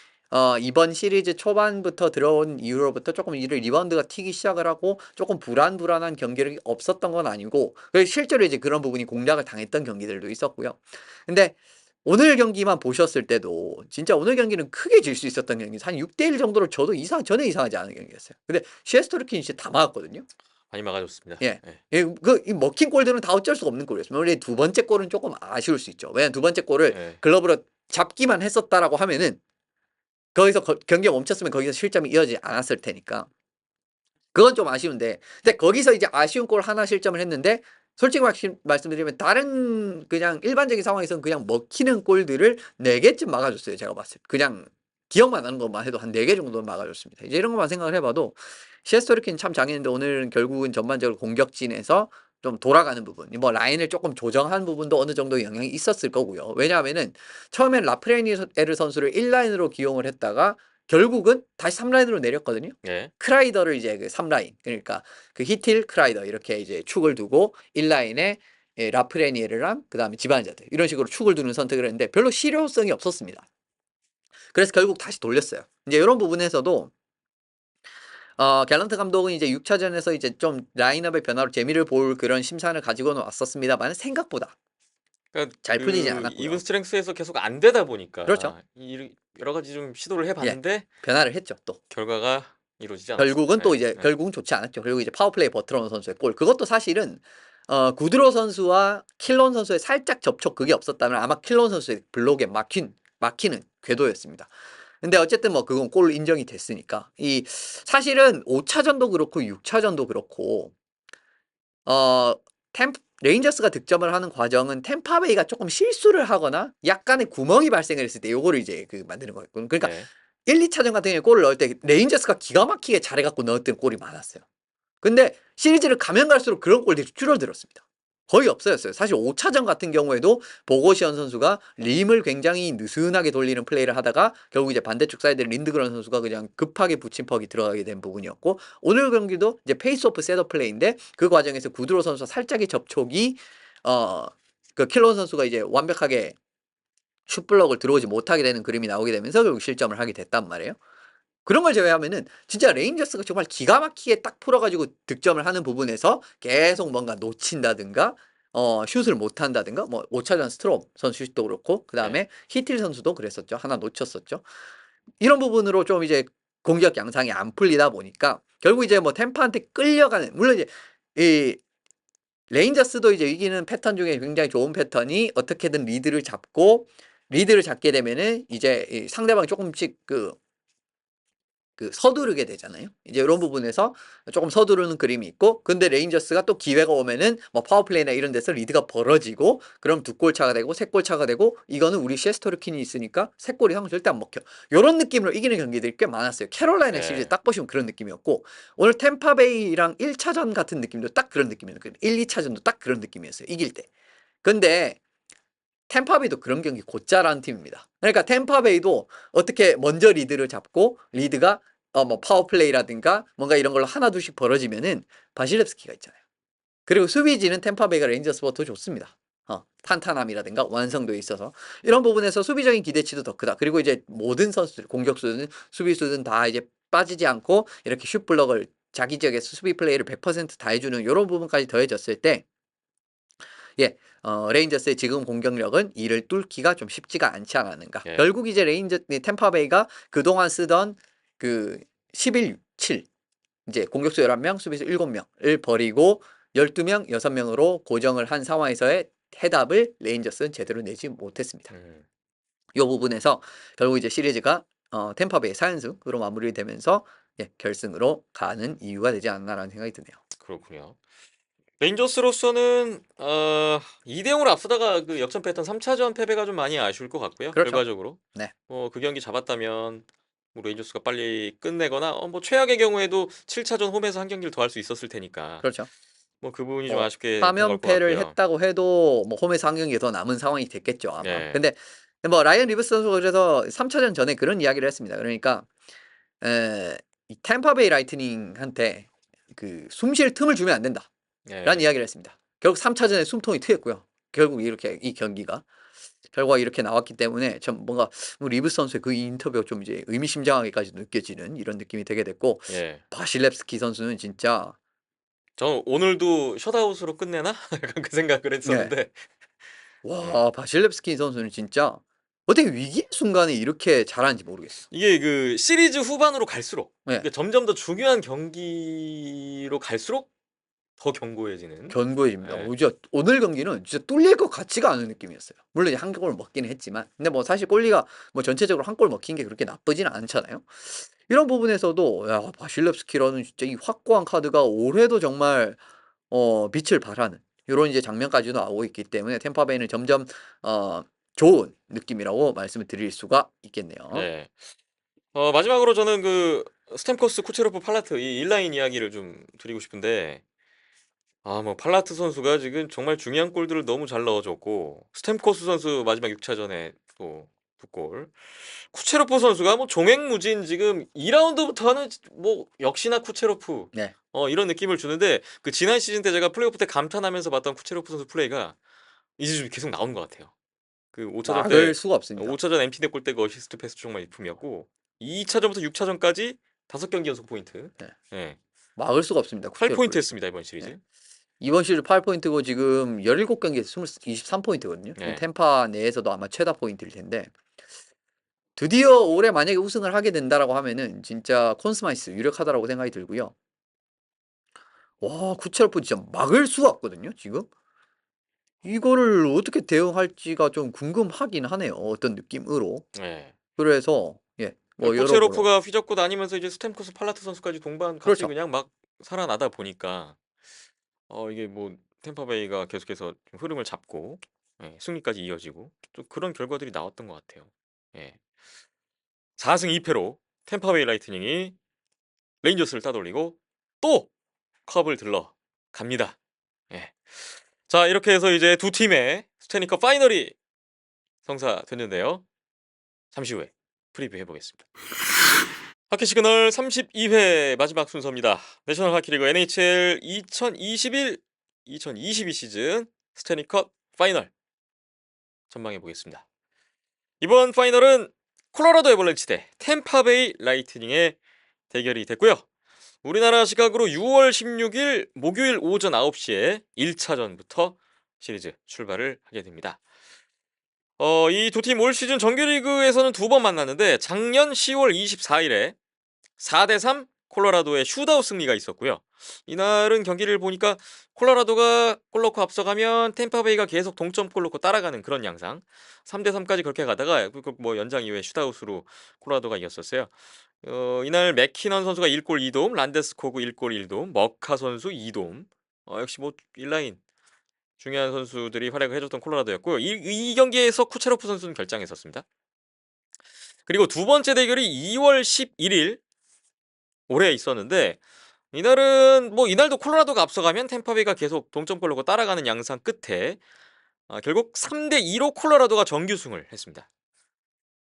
이번 시리즈 초반부터 들어온 이후로부터 조금 리바운드가 튀기 시작을 하고 조금 불안한 경기력이 없었던 건 아니고, 실제로 이제 그런 부분이 공략을 당했던 경기들도 있었고요. 근데 오늘 경기만 보셨을 때도 진짜 오늘 경기는 크게 질 수 있었던 경기, 한 6대1 정도로 저도 전혀 이상하지 않은 경기였어요. 근데 셰스토르킨이 진짜 다 막았거든요. 많이 막아줬습니다. 예. 네. 이 먹힌 골들은 다 어쩔 수가 없는 골이었습니다. 원래 두 번째 골은 조금 아쉬울 수 있죠. 왜냐면 두 번째 골을 네. 글러브로 잡기만 했었다라고 하면은 거기서 경기가 멈췄으면 거기서 실점이 이어지지 않았을 테니까. 그건 좀 아쉬운데, 근데 거기서 이제 아쉬운 골 하나 실점을 했는데, 솔직히 말씀드리면 다른 그냥 일반적인 상황에서는 그냥 먹히는 골들을 4개쯤 막아줬어요. 제가 봤을 때. 그냥 기억만 나는 것만 해도 한 4개 정도는 막아줬습니다. 이제 이런 것만 생각을 해봐도 셰스토르킨 참 장했는데, 오늘은 결국은 전반적으로 공격진에서 좀 돌아가는 부분, 뭐 라인을 조금 조정한 부분도 어느 정도 영향이 있었을 거고요. 왜냐하면은 처음엔 라프레니에르 선수를 1라인으로 기용을 했다가 결국은 다시 3라인으로 내렸거든요. 네. 크라이더를 이제 그 3라인, 그러니까 그 히틸 크라이더 이렇게 이제 축을 두고 1라인에 라프레니에르랑 그다음에 지반자들 이런 식으로 축을 두는 선택을 했는데 별로 실효성이 없었습니다. 그래서 결국 다시 돌렸어요. 이제 이런 부분에서도 갤런트 감독은 이제 6차전에서 이제 좀 라인업의 변화로 재미를 볼 그런 심산을 가지고는 왔었습니다만 생각보다 그러니까 잘 풀리지 이븐 않았고요. 스트렝스에서 계속 안 되다 보니까 그렇죠. 여러 가지 좀 시도를 예, 해봤는데 변화를 했죠 또. 결과가 이루어지지 결국은 않았습니다. 또 네. 이제 네. 결국은 좋지 않았죠. 그리고 이제 파워플레이 버트런 선수의 골. 그것도 사실은 구드로 선수와 킬론 선수의 살짝 접촉 그게 없었다면 아마 킬론 선수의 블록에 막히는 궤도였습니다. 근데 어쨌든 뭐 그건 골로 인정이 됐으니까. 사실은 5차전도 그렇고 6차전도 그렇고 어 레인저스가 득점을 하는 과정은 템파베이가 조금 실수를 하거나 약간의 구멍이 발생을 했을 때 요거를 이제 만드는 거였거든요. 그러니까 네. 1, 2차전 같은 경우에 골을 넣을 때 레인저스가 기가 막히게 잘해갖고 넣었던 골이 많았어요. 근데 시리즈를 가면 갈수록 그런 골들이 줄어들었습니다. 거의 없어졌어요. 사실 5차전 같은 경우에도 보고시언 선수가 림을 굉장히 느슨하게 돌리는 플레이를 하다가 결국 이제 반대쪽 사이드 린드그런 선수가 그냥 급하게 붙인 퍽이 들어가게 된 부분이었고, 오늘 경기도 이제 페이스오프 셋업 플레이인데 그 과정에서 구드로 선수와 살짝의 접촉이 그 킬론 선수가 이제 완벽하게 슛블럭을 들어오지 못하게 되는 그림이 나오게 되면서 결국 실점을 하게 됐단 말이에요. 그런 걸 제외하면은 진짜 레인저스가 정말 기가 막히게 딱 풀어가지고 득점을 하는 부분에서 계속 뭔가 놓친다든가 슛을 못 한다든가, 뭐 5차전 스트롬 선수 슛도 그렇고 그 다음에 네. 히틸 선수도 그랬었죠. 하나 놓쳤었죠. 이런 부분으로 좀 이제 공격 양상이 안 풀리다 보니까 결국 이제 뭐 템파한테 끌려가는, 물론 이제 이 레인저스도 이제 이기는 패턴 중에 굉장히 좋은 패턴이 어떻게든 리드를 잡게 되면은 이제 이 상대방이 조금씩 그 서두르게 되잖아요. 이제 이런 부분에서 조금 서두르는 그림이 있고, 근데 레인저스가 또 기회가 오면은 뭐 파워플레이나 이런 데서 리드가 벌어지고, 그럼 2골 차가 되고 3골 차가 되고, 이거는 우리 셰스터르킨이 있으니까 3골 이상 절대 안 먹혀. 이런 느낌으로 이기는 경기들이 꽤 많았어요. 캐롤라이나 네. 시리즈 딱 보시면 그런 느낌이었고, 오늘 템파베이랑 1차전 같은 느낌도 딱 그런 느낌이었어요. 1, 2차전도 딱 그런 느낌이었어요. 이길 때. 근데 템파베이도 그런 경기 곧잘하는 팀입니다. 그러니까 템파베이도 어떻게 먼저 리드를 잡고, 리드가 뭐 파워플레이라든가 뭔가 이런 걸로 하나 둘씩 벌어지면은 바실렙스키가 있잖아요. 그리고 수비진은 템파베이가 레인저스보다 더 좋습니다. 탄탄함이라든가 완성도에 있어서 이런 부분에서 수비적인 기대치도 더 크다. 그리고 이제 모든 선수들, 공격수든 수비수든 다 이제 빠지지 않고 이렇게 슛블럭을 자기 지역에서 수비 플레이를 100%다 해주는 이런 부분까지 더해졌을 때, 예, 레인저스의 지금 공격력은 이를 뚫기가 좀 쉽지가 않지 않았는가. 예. 결국 이제 템파베이가 그동안 쓰던 그 11-7, 이제 공격수 11명, 수비수 7명을 버리고 12명, 6명으로 고정을 한 상황에서의 해답을 레인저스는 제대로 내지 못했습니다. 이 부분에서 결국 이제 시리즈가 템파베이 4연승으로 마무리되면서 결승으로 가는 이유가 되지 않나라는 생각이 드네요. 그렇군요. 레인저스로서는 2대0으로 앞서다가 그 역전패했던 3차전 패배가 좀 많이 아쉬울 것 같고요. 그렇죠. 결과적으로. 네. 그 경기 잡았다면 뭐 레인저스가 빨리 끝내거나 뭐 최악의 경우에도 7차전 홈에서 한 경기를 더 할 수 있었을 테니까. 그렇죠. 뭐 그 부분이 좀 아쉽게 3연패를 같고요. 했다고 해도 뭐 홈에서 한 경기 더 남은 상황이 됐겠죠, 아마. 네. 근데 뭐 라이언 리브스 선수가 그래서 3차전 전에 그런 이야기를 했습니다. 그러니까 이 템파베이 라이트닝한테 그 숨 쉴 틈을 주면 안 된다. 라는 이야기를 했습니다. 결국 3차전에 숨통이 트였고요. 결국 이렇게 이 경기가 결과가 이렇게 나왔기 때문에 참 뭔가 리브스 선수의 그 인터뷰가 좀 이제 의미심장하게까지 느껴지는 이런 느낌이 되게 됐고, 예. 바실렙스키 선수는 진짜 저는 오늘도 셧아웃으로 끝내나? 약간 그 생각을 했었는데 와, 바실렙스키 선수는 진짜 어떻게 위기의 순간에 이렇게 잘하는지 모르겠어. 이게 그 시리즈 후반으로 갈수록 네. 그러니까 점점 더 중요한 경기로 갈수록 더 견고해지는 견고해집니다. 네. 오늘 경기는 진짜 뚫릴 것 같지가 않은 느낌이었어요. 물론 이제 한 골 먹기는 했지만, 근데 뭐 사실 골리가 뭐 전체적으로 한 골 먹힌 게 그렇게 나쁘지는 않잖아요. 이런 부분에서도 야, 바실렙스키라는 진짜 이 확고한 카드가 올해도 정말 빛을 발하는 요런 이제 장면까지도 나오고 있기 때문에 템파베이는 점점 좋은 느낌이라고 말씀을 드릴 수가 있겠네요. 네. 마지막으로 저는 그 스탬코스, 쿠체로프, 팔라트 이 인라인 이야기를 좀 드리고 싶은데 뭐 팔라트 선수가 지금 정말 중요한 골들을 너무 잘 넣어줬고 스탬코스 선수 마지막 6차전에 또 2골 쿠체로프 선수가 뭐 종횡무진 지금 2라운드부터는 뭐 역시나 쿠체로프 네. 이런 느낌을 주는데 그 지난 시즌 때 제가 플레이오프 때 감탄하면서 봤던 쿠체로프 선수 플레이가 이제 좀 계속 나오는 것 같아요. 그 5차전 막을 때 수가 없습니다. 5차전 MT 골 때 그 어시스트 패스 정말 일품이었고 2차전부터 6차전까지 5경기 연속 포인트. 네. 네. 막을 수가 없습니다. 8포인트 했습니다, 이번 시리즈. 네. 이번 시리즈 8포인트고 지금 17경기에서 23포인트거든요. 네. 템파 내에서도 아마 최다 포인트일 텐데, 드디어 올해 만약에 우승을 하게 된다라고 하면은 진짜 콘스마이스 유력하다라고 생각이 들고요. 와, 쿠체로프 진짜 막을 수가 없거든요, 지금. 이거를 어떻게 대응할지가 좀 궁금하긴 하네요. 어떤 느낌으로. 네. 그래서 뭐 여러모로 쿠체로프가 휘젓고 다니면서 이제 스탬코스, 팔라트 선수까지 동반 같이 그렇죠. 그냥 막 살아나다 보니까 이게 뭐 템파베이가 계속해서 좀 흐름을 잡고 승리까지 이어지고 또 그런 결과들이 나왔던 것 같아요. 4승 2패로 템파베이 라이트닝이 레인저스를 따돌리고 또 컵을 들러 갑니다. 자, 이렇게 해서 이제 두 팀의 스테니컵 파이널이 성사됐는데요. 잠시 후에 프리뷰 해보겠습니다. 하키 시그널 32회 마지막 순서입니다. 내셔널 하키리그 NHL 2021-2022 시즌 스테니컵 파이널 전망해 보겠습니다. 이번 파이널은 콜로라도 애벌렌치 대 템파베이 라이트닝의 대결이 됐고요. 우리나라 시각으로 6월 16일 목요일 오전 9시에 1차전부터 시리즈 출발을 하게 됩니다. 이 두 팀 올 시즌 정규리그에서는 2번 만났는데 작년 10월 24일에 4대3 콜로라도의 슈트아웃 승리가 있었고요. 이날은 경기를 보니까 콜로라도가 골 넣고 앞서가면 템파베이가 계속 동점골 넣고 따라가는 그런 양상. 3대 3까지 그렇게 가다가 뭐 연장 이후에 슛아웃으로 콜로라도가 이겼었어요. 이날 맥키넌 선수가 1골 2도움, 란데스코그 1골 1도움, 머카 선수 2도움. 역시 뭐 인라인 중요한 선수들이 활약을 해줬던 콜로라도였고요. 이 경기에서 쿠체로프 선수는 결장했었습니다. 그리고 두 번째 대결이 2월 11일 올해 있었는데 이날도 콜로라도가 앞서가면 템파베이가 계속 동점골 넣고 따라가는 양상 끝에 결국 3대 2로 콜로라도가 정규승을 했습니다.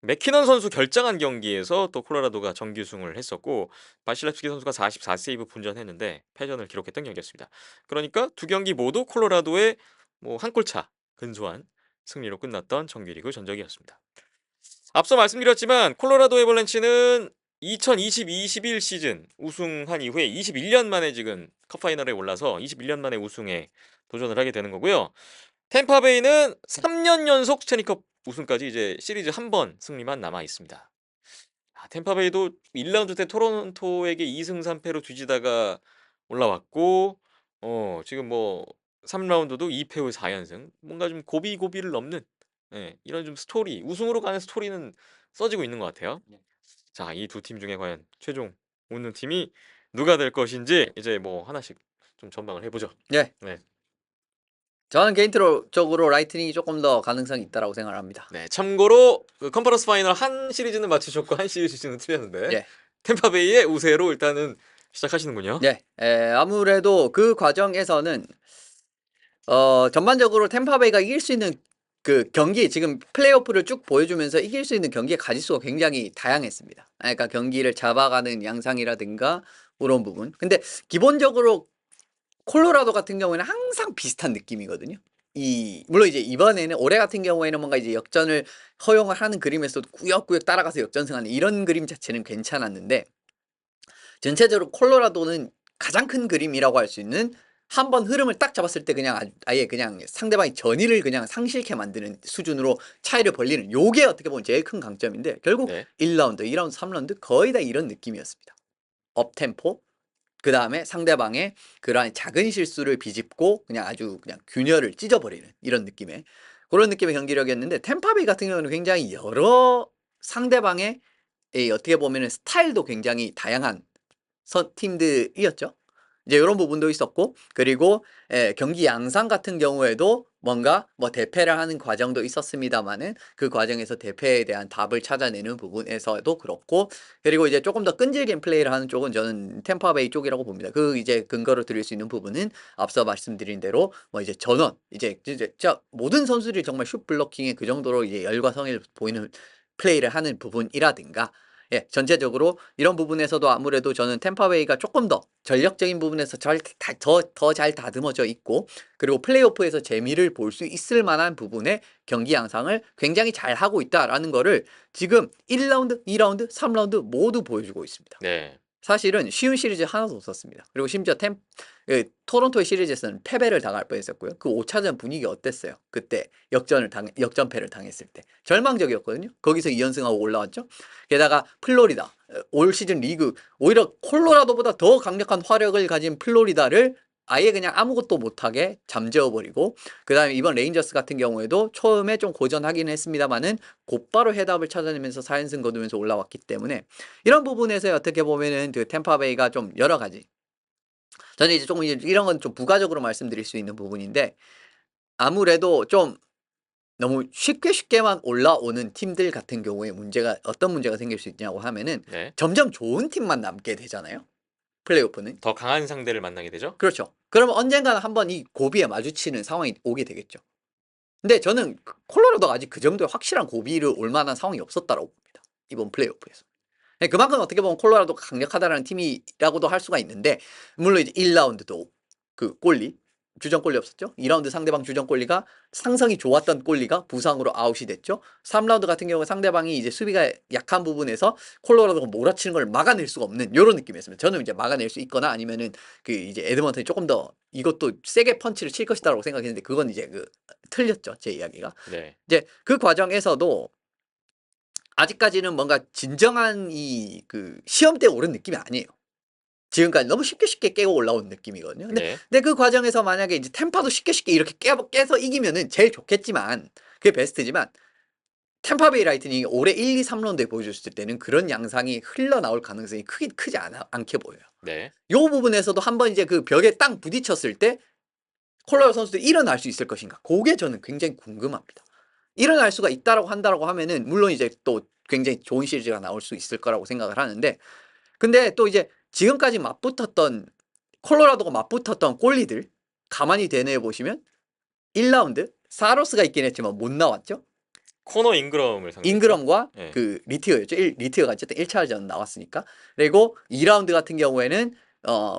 맥키넌 선수 결장한 경기에서 또 콜로라도가 정규승을 했었고 바실레프스키 선수가 44세이브 분전했는데 패전을 기록했던 경기였습니다. 그러니까 두 경기 모두 콜로라도의 뭐 한 골 차 근소한 승리로 끝났던 정규리그 전적이었습니다. 앞서 말씀드렸지만 콜로라도 애벌렌치는 2020-21 시즌 우승한 이후에 21년 만에 지금 컵파이널에 올라서 21년 만에 우승에 도전을 하게 되는 거고요. 템파베이는 3년 연속 스탠리컵 우승까지 이제 시리즈 한 번 승리만 남아 있습니다. 템파베이도 1라운드 때 토론토에게 2승 3패로 뒤지다가 올라왔고 지금 뭐 3라운드도 2패 후 4연승. 뭔가 좀 고비고비를 넘는 이런 좀 스토리, 우승으로 가는 스토리는 써지고 있는 것 같아요. 자, 이 두 팀 중에 과연 최종 우는 팀이 누가 될 것인지 이제 뭐 하나씩 좀 전망을 해보죠. 네. 네. 저는 개인적으로 라이트닝이 조금 더 가능성이 있다라고 생각을 합니다. 네, 참고로 그 컨퍼런스 파이널 한 시리즈는 맞추셨고 한 시리즈는 틀렸는데 네. 템파베이의 우세로 일단은 시작하시는군요. 네. 아무래도 그 과정에서는 전반적으로 템파베이가 이길 수 있는 그 경기 지금 플레이오프를 쭉 보여주면서 이길 수 있는 경기의 가짓수가 굉장히 다양했습니다. 그러니까 경기를 잡아가는 양상이라든가 그런 부분. 근데 기본적으로 콜로라도 같은 경우에는 항상 비슷한 느낌이거든요. 물론 이제 이번에는 올해 같은 경우에는 뭔가 이제 역전을 허용을 하는 그림에서도 꾸역꾸역 따라가서 역전승하는 이런 그림 자체는 괜찮았는데 전체적으로 콜로라도는 가장 큰 그림이라고 할 수 있는 한 번 흐름을 딱 잡았을 때 그냥 아예 그냥 상대방이 전의를 그냥 상실케 만드는 수준으로 차이를 벌리는 요게 어떻게 보면 제일 큰 강점인데 결국 네. 1라운드, 2라운드, 3라운드 거의 다 이런 느낌이었습니다. 업템포 그다음에 상대방의 그러한 작은 실수를 비집고 그냥 아주 그냥 균열을 찢어버리는 이런 느낌의 그런 느낌의 경기력이었는데 템파베이 같은 경우는 굉장히 여러 상대방의 어떻게 보면은 스타일도 굉장히 다양한 팀들이었죠. 이제 이런 부분도 있었고 그리고 경기 양상 같은 경우에도 뭔가 뭐 대패를 하는 과정도 있었습니다만은 그 과정에서 대패에 대한 답을 찾아내는 부분에서도 그렇고 그리고 이제 조금 더 끈질긴 플레이를 하는 쪽은 저는 템파베이 쪽이라고 봅니다. 그 이제 근거로 드릴 수 있는 부분은 앞서 말씀드린 대로 뭐 이제 전원 이제 진짜 모든 선수들이 정말 슛 블로킹에 그 정도로 이제 열과 성의를 보이는 플레이를 하는 부분이라든가 전체적으로 이런 부분에서도 아무래도 저는 템파베이가 조금 더 전력적인 부분에서 더 잘 다듬어져 있고 그리고 플레이오프에서 재미를 볼 수 있을 만한 부분의 경기 양상을 굉장히 잘 하고 있다라는 거를 지금 1라운드, 2라운드, 3라운드 모두 보여주고 있습니다. 네. 사실은 쉬운 시리즈 하나도 없었습니다. 그리고 심지어 토론토의 시리즈에서는 패배를 당할 뻔했었고요. 그 5차전 분위기 어땠어요? 그때 역전패를 당했을 때 절망적이었거든요. 거기서 2연승하고 올라왔죠. 게다가 플로리다 올 시즌 리그 오히려 콜로라도보다 더 강력한 화력을 가진 플로리다를 아예 그냥 아무것도 못하게 잠재워버리고 그 다음에 이번 레인저스 같은 경우에도 처음에 좀 고전하긴 했습니다만은 곧바로 해답을 찾아내면서 4연승 거두면서 올라왔기 때문에 이런 부분에서 어떻게 보면은 그 템파베이가 좀 여러 가지 저는 이제 조금 이런 건 좀 부가적으로 말씀드릴 수 있는 부분인데 아무래도 좀 너무 쉽게만 올라오는 팀들 같은 경우에 어떤 문제가 생길 수 있냐고 하면은 네. 점점 좋은 팀만 남게 되잖아요. 플레이오프는. 더 강한 상대를 만나게 되죠. 그렇죠. 그러면 언젠가는 한번 이 고비에 마주치는 상황이 오게 되겠죠. 근데 저는 콜로라도가 아직 그 정도의 확실한 고비를 올 만한 상황이 없었다라고 봅니다. 이번 플레이오프에서. 그만큼 어떻게 보면 콜로라도가 강력하다라는 팀이라고도 할 수가 있는데 물론 이제 1라운드도 그 주전 골리 없었죠. 2라운드 상대방 주전 골리가 상성이 좋았던 골리가 부상으로 아웃이 됐죠. 3라운드 같은 경우 상대방이 이제 수비가 약한 부분에서 콜로라도가 몰아치는 걸 막아낼 수가 없는 이런 느낌이었습니다. 저는 이제 막아낼 수 있거나 아니면은 그 이제 에드먼턴이 조금 더 이것도 세게 펀치를 칠 것이다라고 생각했는데 그건 이제 틀렸죠. 제 이야기가. 네. 이제 그 과정에서도 아직까지는 뭔가 진정한 시험대에 오른 느낌이 아니에요. 지금까지 너무 쉽게 깨고 올라온 느낌이거든요. 네. 근데 그 과정에서 만약에 이제 템파도 쉽게 이렇게 깨서 이기면은 제일 좋겠지만 그게 베스트지만 템파베이 라이트닝이 올해 1, 2, 3라운드에 보여줬을 때는 그런 양상이 흘러나올 가능성이 크지 않게 보여요. 네. 요 부분에서도 한번 이제 그 벽에 땅 부딪혔을 때 콜로라도 선수들이 일어날 수 있을 것인가? 그게 저는 굉장히 궁금합니다. 일어날 수가 있다라고 한다라고 하면은 물론 이제 또 굉장히 좋은 시리즈가 나올 수 있을 거라고 생각을 하는데 근데 또 이제 지금까지 맞붙었던 콜로라도가 맞붙었던 꼴리들 가만히 되뇌어 보시면 1라운드 사로스가 있긴 했지만 못 나왔죠. 코너 잉그럼을 상대했죠. 잉그럼과 네. 그 리티어였죠. 리티어가 어쨌든 1차전 나왔으니까. 그리고 2라운드 같은 경우에는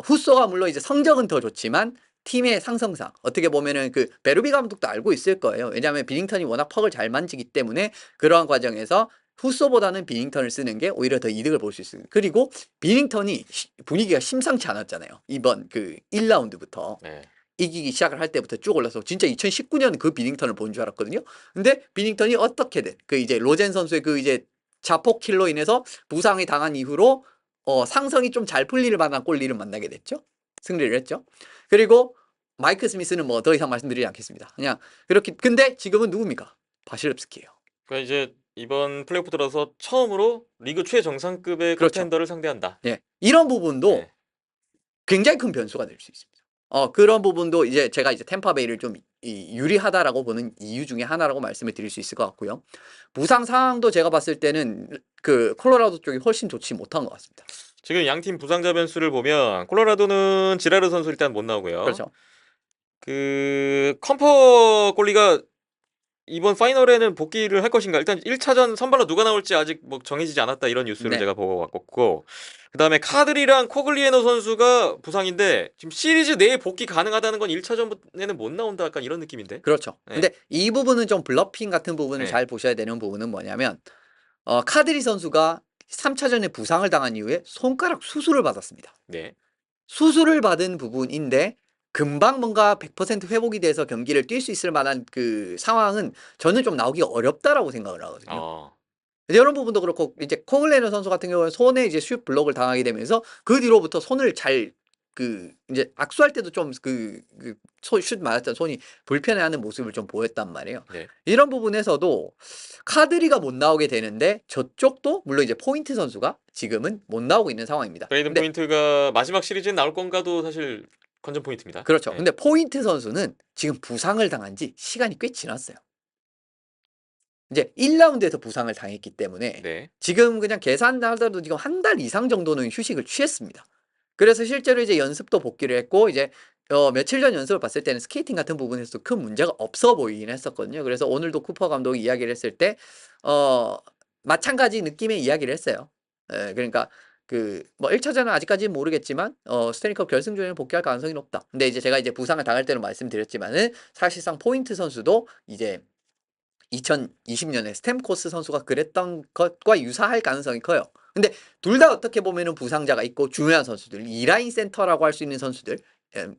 후소가 물론 이제 성적은 더 좋지만 팀의 상성상 어떻게 보면은 그 베르비 감독도 알고 있을 거예요. 왜냐하면 비닝턴이 워낙 퍽을 잘 만지기 때문에 그러한 과정에서 후소보다는 비닝턴을 쓰는 게 오히려 더 이득을 볼 수 있습니다. 그리고 비닝턴이 분위기가 심상치 않았잖아요. 이번 그 1라운드부터. 네. 이기기 시작을 할 때부터 쭉 올라서 진짜 2019년 그 비닝턴을 본 줄 알았거든요. 근데 비닝턴이 어떻게든 그 이제 로젠 선수의 그 이제 자폭 킬로 인해서 부상이 당한 이후로 상성이 좀 잘 풀릴 만한 꼴리를 만나게 됐죠. 승리를 했죠. 그리고 마이크 스미스는 뭐 더 이상 말씀드리지 않겠습니다. 그냥 그렇게 근데 지금은 누굽니까? 바실럽스키예요. 그러니까 이제 이번 플레이오프 들어서 처음으로 리그 최정상급의 그렇죠. 컨텐더를 상대한다. 예. 이런 부분도 네. 굉장히 큰 변수가 될 수 있습니다. 그런 부분도 이제 제가 이제 템파베이를 좀 유리하다라고 보는 이유 중에 하나라고 말씀을 드릴 수 있을 것 같고요. 부상 상황도 제가 봤을 때는 그 콜로라도 쪽이 훨씬 좋지 못한 것 같습니다. 지금 양팀 부상자 변수를 보면 콜로라도는 지라르 선수 일단 못 나오고요. 그렇죠. 그 컴퍼 골리가 이번 파이널에는 복귀를 할 것인가? 일단 1차전 선발로 누가 나올지 아직 뭐 정해지지 않았다 이런 뉴스를 네. 제가 보고 왔고 그다음에 카드리랑 코글리에노 선수가 부상인데 지금 시리즈 내에 복귀 가능하다는 건 1차전에는 못 나온다 약간 이런 느낌인데. 그렇죠. 네. 근데 이 부분은 좀 블러핑 같은 부분을 네. 잘 보셔야 되는 부분은 뭐냐면 카드리 선수가 3차전에 부상을 당한 이후에 손가락 수술을 받았습니다. 네. 수술을 받은 부분인데 금방 뭔가 100% 회복이 돼서 경기를 뛸 수 있을 만한 그 상황은 저는 좀 나오기가 어렵다라고 생각을 하거든요. 어. 이런 부분도 그렇고 이제 코글레너 선수 같은 경우는 손에 이제 슛 블록을 당하게 되면서 그 뒤로부터 손을 잘 그 이제 악수할 때도 좀 슛 맞았던 손이 불편해하는 모습을 좀 보였단 말이에요. 네. 이런 부분에서도 카드리가 못 나오게 되는데 저쪽도 물론 이제 포인트 선수가 지금은 못 나오고 있는 상황입니다. 브레이든 근데 포인트가 마지막 시리즈에 나올 건가도 사실 관전 포인트입니다. 그렇죠. 네. 근데 포인트 선수는 지금 부상을 당한 지 시간이 꽤 지났어요. 이제 1라운드에서 부상을 당했기 때문에 네. 지금 그냥 계산하더라도 지금 한 달 이상 정도는 휴식을 취했습니다. 그래서 실제로 이제 연습도 복귀를 했고 이제 며칠 전 연습을 봤을 때는 스케이팅 같은 부분에서도 큰 문제가 없어 보이긴 했었거든요. 그래서 오늘도 쿠퍼 감독이 이야기를 했을 때 마찬가지 느낌의 이야기를 했어요. 예, 그러니까 그 뭐 1차전은 아직까지는 모르겠지만 스테니컵 결승전에 복귀할 가능성이 높다. 근데 이제 제가 이제 부상을 당할 때는 말씀드렸지만은 사실상 포인트 선수도 이제 2020년에 스탬코스 선수가 그랬던 것과 유사할 가능성이 커요. 근데 둘 다 어떻게 보면은 부상자가 있고 중요한 선수들, 2라인 센터라고 할 수 있는 선수들,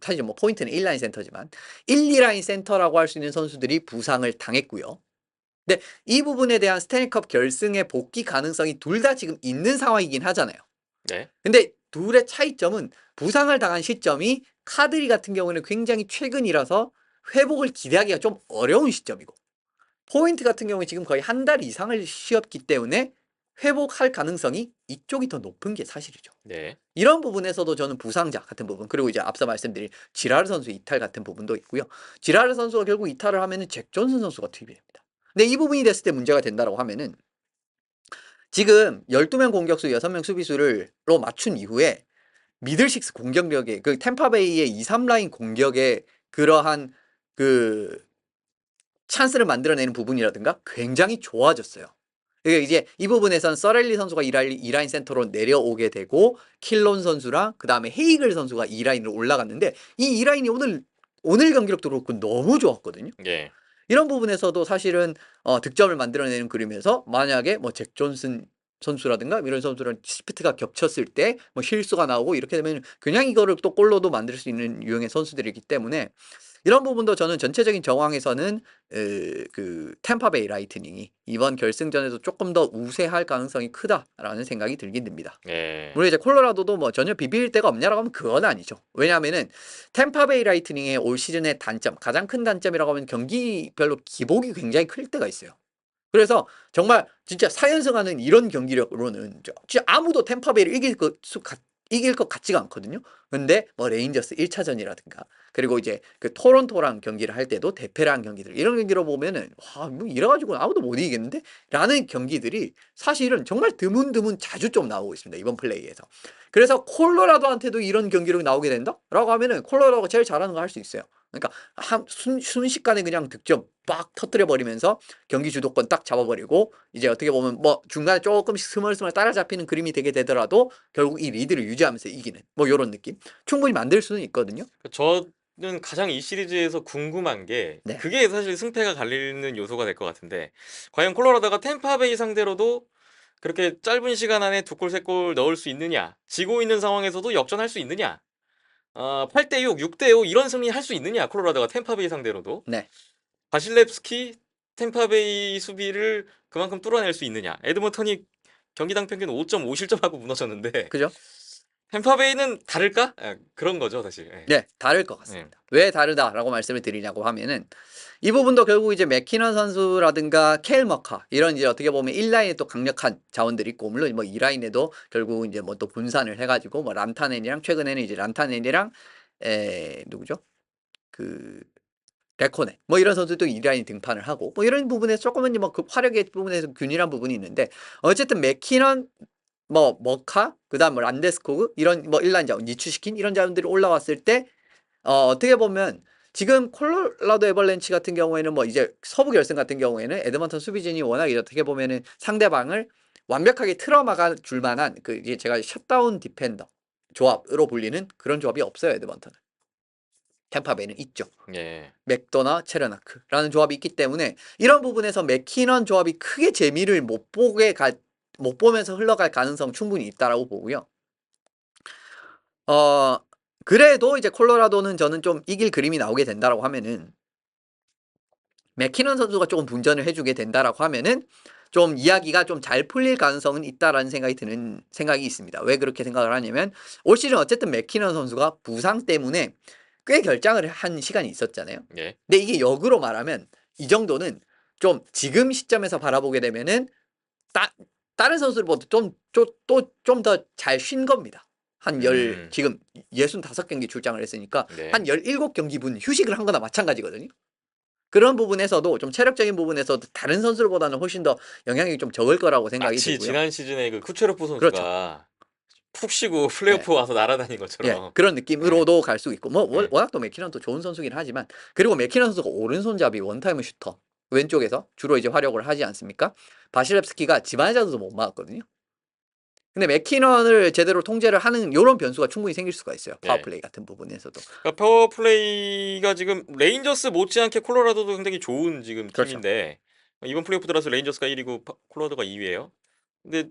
사실 뭐 포인트는 1라인 센터지만 1, 2라인 센터라고 할 수 있는 선수들이 부상을 당했고요. 근데 이 부분에 대한 스탠리컵 결승의 복귀 가능성이 둘 다 지금 있는 상황이긴 하잖아요. 네. 근데 둘의 차이점은 부상을 당한 시점이 카드리 같은 경우는 굉장히 최근이라서 회복을 기대하기가 좀 어려운 시점이고 포인트 같은 경우에 지금 거의 한 달 이상을 쉬었기 때문에 회복할 가능성이 이쪽이 더 높은 게 사실이죠. 네. 이런 부분에서도 저는 부상자 같은 부분 그리고 이제 앞서 말씀드린 지라르 선수의 이탈 같은 부분도 있고요. 지라르 선수가 결국 이탈을 하면은 잭 존슨 선수가 투입이 됩니다. 근데 이 부분이 됐을 때 문제가 된다고 하면은 지금 12명 공격수 6명 수비수로 맞춘 이후에 미들식스 공격력에 그 템파베이의 2, 3라인 공격에 그러한 그 찬스를 만들어내는 부분이라든가 굉장히 좋아졌어요. 이제 이 부분에서는 서렐리 선수가 2라인 센터로 내려오게 되고 킬론 선수랑 그 다음에 헤이글 선수가 2라인으로 올라갔는데 이 2라인이 오늘 경기력도 그렇고 너무 좋았거든요. 예. 이런 부분에서도 사실은 득점을 만들어내는 그림에서 만약에 뭐 잭 존슨 선수라든가 이런 선수랑 시프트가 겹쳤을 때 뭐 실수가 나오고 이렇게 되면 그냥 이거를 또 골로도 만들 수 있는 유형의 선수들이기 때문에 이런 부분도 저는 전체적인 정황에서는 그 템파베이 라이트닝이 이번 결승전에서 조금 더 우세할 가능성이 크다라는 생각이 들긴 듭니다. 예. 물론 이제 콜로라도도 뭐 전혀 비빌 데가 없냐라고 하면 그건 아니죠. 왜냐하면은 템파베이 라이트닝의 올 시즌의 단점, 가장 큰 단점이라고 하면 경기별로 기복이 굉장히 클 때가 있어요. 그래서 정말 진짜 4연승하는 이런 경기력으로는 진짜 아무도 템파베이를 이길 것 같지가 않거든요. 근데 뭐 레인저스 1차전이라든가 그리고 이제 그 토론토랑 경기를 할 때도 대패랑 경기들 이런 경기로 보면은 와, 뭐 이래가지고 아무도 못 이기겠는데? 라는 경기들이 사실은 정말 드문드문 자주 좀 나오고 있습니다. 이번 플레이에서. 그래서 콜로라도한테도 이런 경기력이 나오게 된다? 라고 하면은 콜로라도가 제일 잘하는 거 할 수 있어요. 그러니까 순식간에 그냥 득점 빡 터뜨려 버리면서 경기 주도권 딱 잡아버리고 이제 어떻게 보면 뭐 중간에 조금씩 스멀스멀 따라잡히는 그림이 되게 되더라도 결국 이 리드를 유지하면서 이기는 뭐 이런 느낌 충분히 만들 수는 있거든요. 저는 가장 이 시리즈에서 궁금한 게 네, 그게 사실 승패가 갈리는 요소가 될 것 같은데 과연 콜로라도가 템파베이 상대로도 그렇게 짧은 시간 안에 두 골, 세 골 넣을 수 있느냐? 지고 있는 상황에서도 역전할 수 있느냐? 8대 6, 6대 5 이런 승리 할 수 있느냐? 콜로라도가 템파베이 상대로도 네, 바실렙스키 템파베이 수비를 그만큼 뚫어낼 수 있느냐? 에드먼턴이 경기당 평균 5.5실점하고 무너졌는데 그죠? 템파베이는 다를까? 그런 거죠, 사실. 예. 네, 다를 것 예. 같습니다. 왜 다르다라고 말씀을 드리냐고 하면은 이 부분도 결국 이제 맥키넌 선수라든가 케일 머카 이런 이제 어떻게 보면 1라인에 또 강력한 자원들이 있고 물론 뭐 2라인에도 결국 이제 뭐 또 분산을 해가지고 뭐 란타넨이랑 최근에는 이제 란타넨이랑 누구죠? 그 레코네 뭐 이런 선수도 2라인 등판을 하고 뭐 이런 부분에서 조금은 뭐 그 화력의 부분에서 균일한 부분이 있는데 어쨌든 맥키넌 뭐 머카 그다음 뭐 란데스코그 이런 뭐 1라인 자원 니추시킨 이런 자원들이 올라왔을 때 어떻게 보면 지금 콜로라도 에벌렌치 같은 경우에는 뭐 이제 서부 결승 같은 경우에는 에드먼턴 수비진이 워낙 이제 어떻게 보면은 상대방을 완벽하게 틀어막아 줄 만한 그 이게 제가 셧다운 디펜더 조합으로 불리는 그런 조합이 없어요 에드먼턴은. 템파베이는 있죠. 예. 맥도나 체르나크라는 조합이 있기 때문에 이런 부분에서 맥키넌 조합이 크게 재미를 못 보면서 흘러갈 가능성 충분히 있다라고 보고요. 어 그래도 이제 콜로라도는 저는 좀 이길 그림이 나오게 된다라고 하면은 맥키넌 선수가 조금 분전을 해주게 된다라고 하면은 좀 이야기가 좀 잘 풀릴 가능성은 있다라는 생각이 드는 생각이 있습니다. 왜 그렇게 생각을 하냐면 올 시즌 어쨌든 맥키넌 선수가 부상 때문에 꽤 결장을 한 시간이 있었잖아요. 예. 근데 이게 역으로 말하면 이 정도는 좀 지금 시점에서 바라보게 되면은 따, 다른 선수들보다 좀 더 잘 쉰 겁니다. 음. 지금 65경기 출장을 했으니까 네. 한 17경기분 휴식을 한 거나 마찬가지거든요. 그런 부분에서도 좀 체력적인 부분에서도 다른 선수들보다는 훨씬 더 영향이 좀 적을 거라고 생각이 마치 들고요. 지난 시즌에 그 쿠체르프 그렇죠. 선수가 푹 쉬고 네. 플레이오프 와서 날아다닌 예, 것처럼. 그런 예. 느낌으로도 갈 수 있고, 뭐, 예. 워낙 또 맥키넌 또 좋은 선수긴 하지만, 그리고 맥키넌 선수가 오른손잡이 원타임 슈터, 왼쪽에서 주로 이제 활약을 하지 않습니까? 바실렙스키가 집안에자도 못 막았거든요. 근데 맥키넌을 제대로 통제를 하는 요런 변수가 충분히 생길 수가 있어요. 예. 파워플레이 같은 부분에서도. 그러니까 파워플레이가 지금 레인저스 못지않게 콜로라도도 굉장히 좋은 지금 그렇죠. 팀인데 이번 플레이오프 들어서 레인저스가 1위고 콜로라도가 2위예요. 근데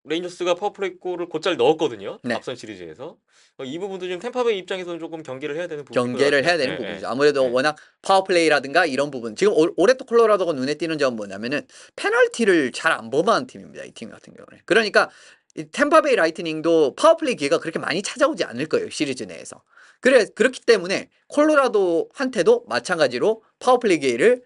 레인저스가 파워플레이 골을 곧잘 넣었거든요. 네. 앞선 시리즈에서. 이 부분도 지금 템파베이 입장에서는 조금 경계를 해야 되는 부분인 것 경계를 같아요. 해야 되는 예, 예, 부분이죠. 아무래도 예. 워낙 파워플레이라든가 이런 부분. 지금 올해 또 콜로라도가 눈에 띄는 점은 뭐냐면은 페널티를 잘 안 범하는 팀입니다. 이 팀 같은 경우는. 그러니까 이 템파베이 라이트닝도 파워플레이 기회가 그렇게 많이 찾아오지 않을 거예요. 시리즈 내에서. 그렇기 때문에 콜로라도한테도 마찬가지로 파워플레이 기회를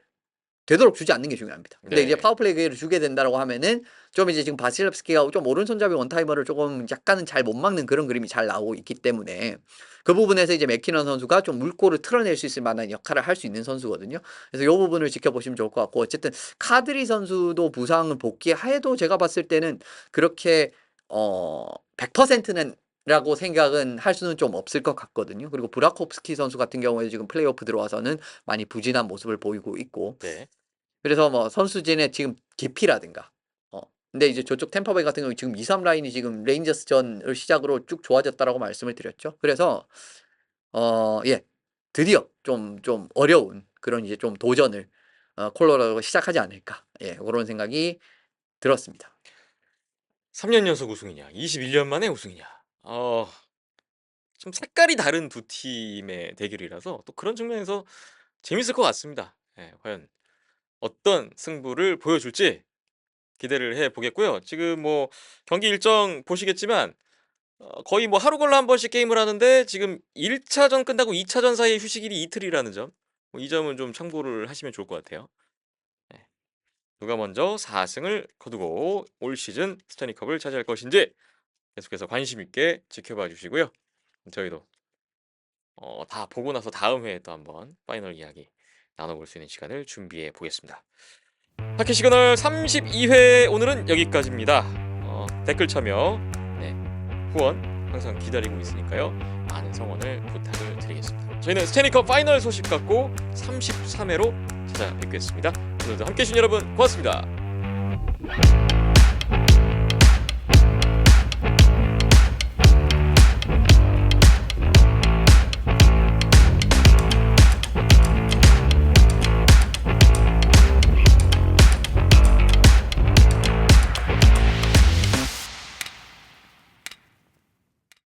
되도록 주지 않는 게 중요합니다. 근데 이제 네. 파워플레이 기회를 주게 된다라고 하면은 좀 이제 지금 바실럽스키가 좀 오른손잡이 원타이머를 조금 약간은 잘 못 막는 그런 그림이 잘 나오고 있기 때문에 그 부분에서 이제 맥키넌 선수가 좀 물꼬를 틀어낼 수 있을 만한 역할을 할 수 있는 선수거든요. 그래서 이 부분을 지켜보시면 좋을 것 같고 어쨌든 카드리 선수도 부상을 복귀해도 제가 봤을 때는 그렇게 100%는 라고 생각은 할 수는 좀 없을 것 같거든요. 그리고 브라코프스키 선수 같은 경우에 지금 플레이오프 들어와서는 많이 부진한 모습을 보이고 있고 네. 그래서 뭐 선수진의 지금 깊이라든가 근데 이제 저쪽 템파베이 같은 경우 지금 2, 3 라인이 지금 레인저스 전을 시작으로 쭉 좋아졌다라고 말씀을 드렸죠. 그래서 예. 드디어 좀 어려운 그런 이제 좀 도전을 콜로라도가 시작하지 않을까. 예. 그런 생각이 들었습니다. 3년 연속 우승이냐, 21년 만에 우승이냐. 좀 색깔이 다른 두 팀의 대결이라서 또 그런 측면에서 재밌을 것 같습니다. 예, 과연 어떤 승부를 보여줄지 기대를 해 보겠고요. 지금 뭐 경기 일정 보시겠지만 거의 뭐 하루 걸러 한 번씩 게임을 하는데 지금 1차전 끝나고 2차전 사이에 휴식일이 이틀이라는 점. 이 점은 좀 참고를 하시면 좋을 것 같아요. 네. 누가 먼저 4승을 거두고 올 시즌 스타니컵을 차지할 것인지 계속해서 관심 있게 지켜봐 주시고요. 저희도 다 보고 나서 다음 회에 또 한번 파이널 이야기 나눠볼 수 있는 시간을 준비해 보겠습니다. 하키 시그널 32회 오늘은 여기까지입니다. 댓글 참여, 네, 후원 항상 기다리고 있으니까요. 많은 성원을 부탁을 드리겠습니다. 저희는 스테니컵 파이널 소식 갖고 33회로 찾아뵙겠습니다. 오늘도 함께해 주신 여러분 고맙습니다.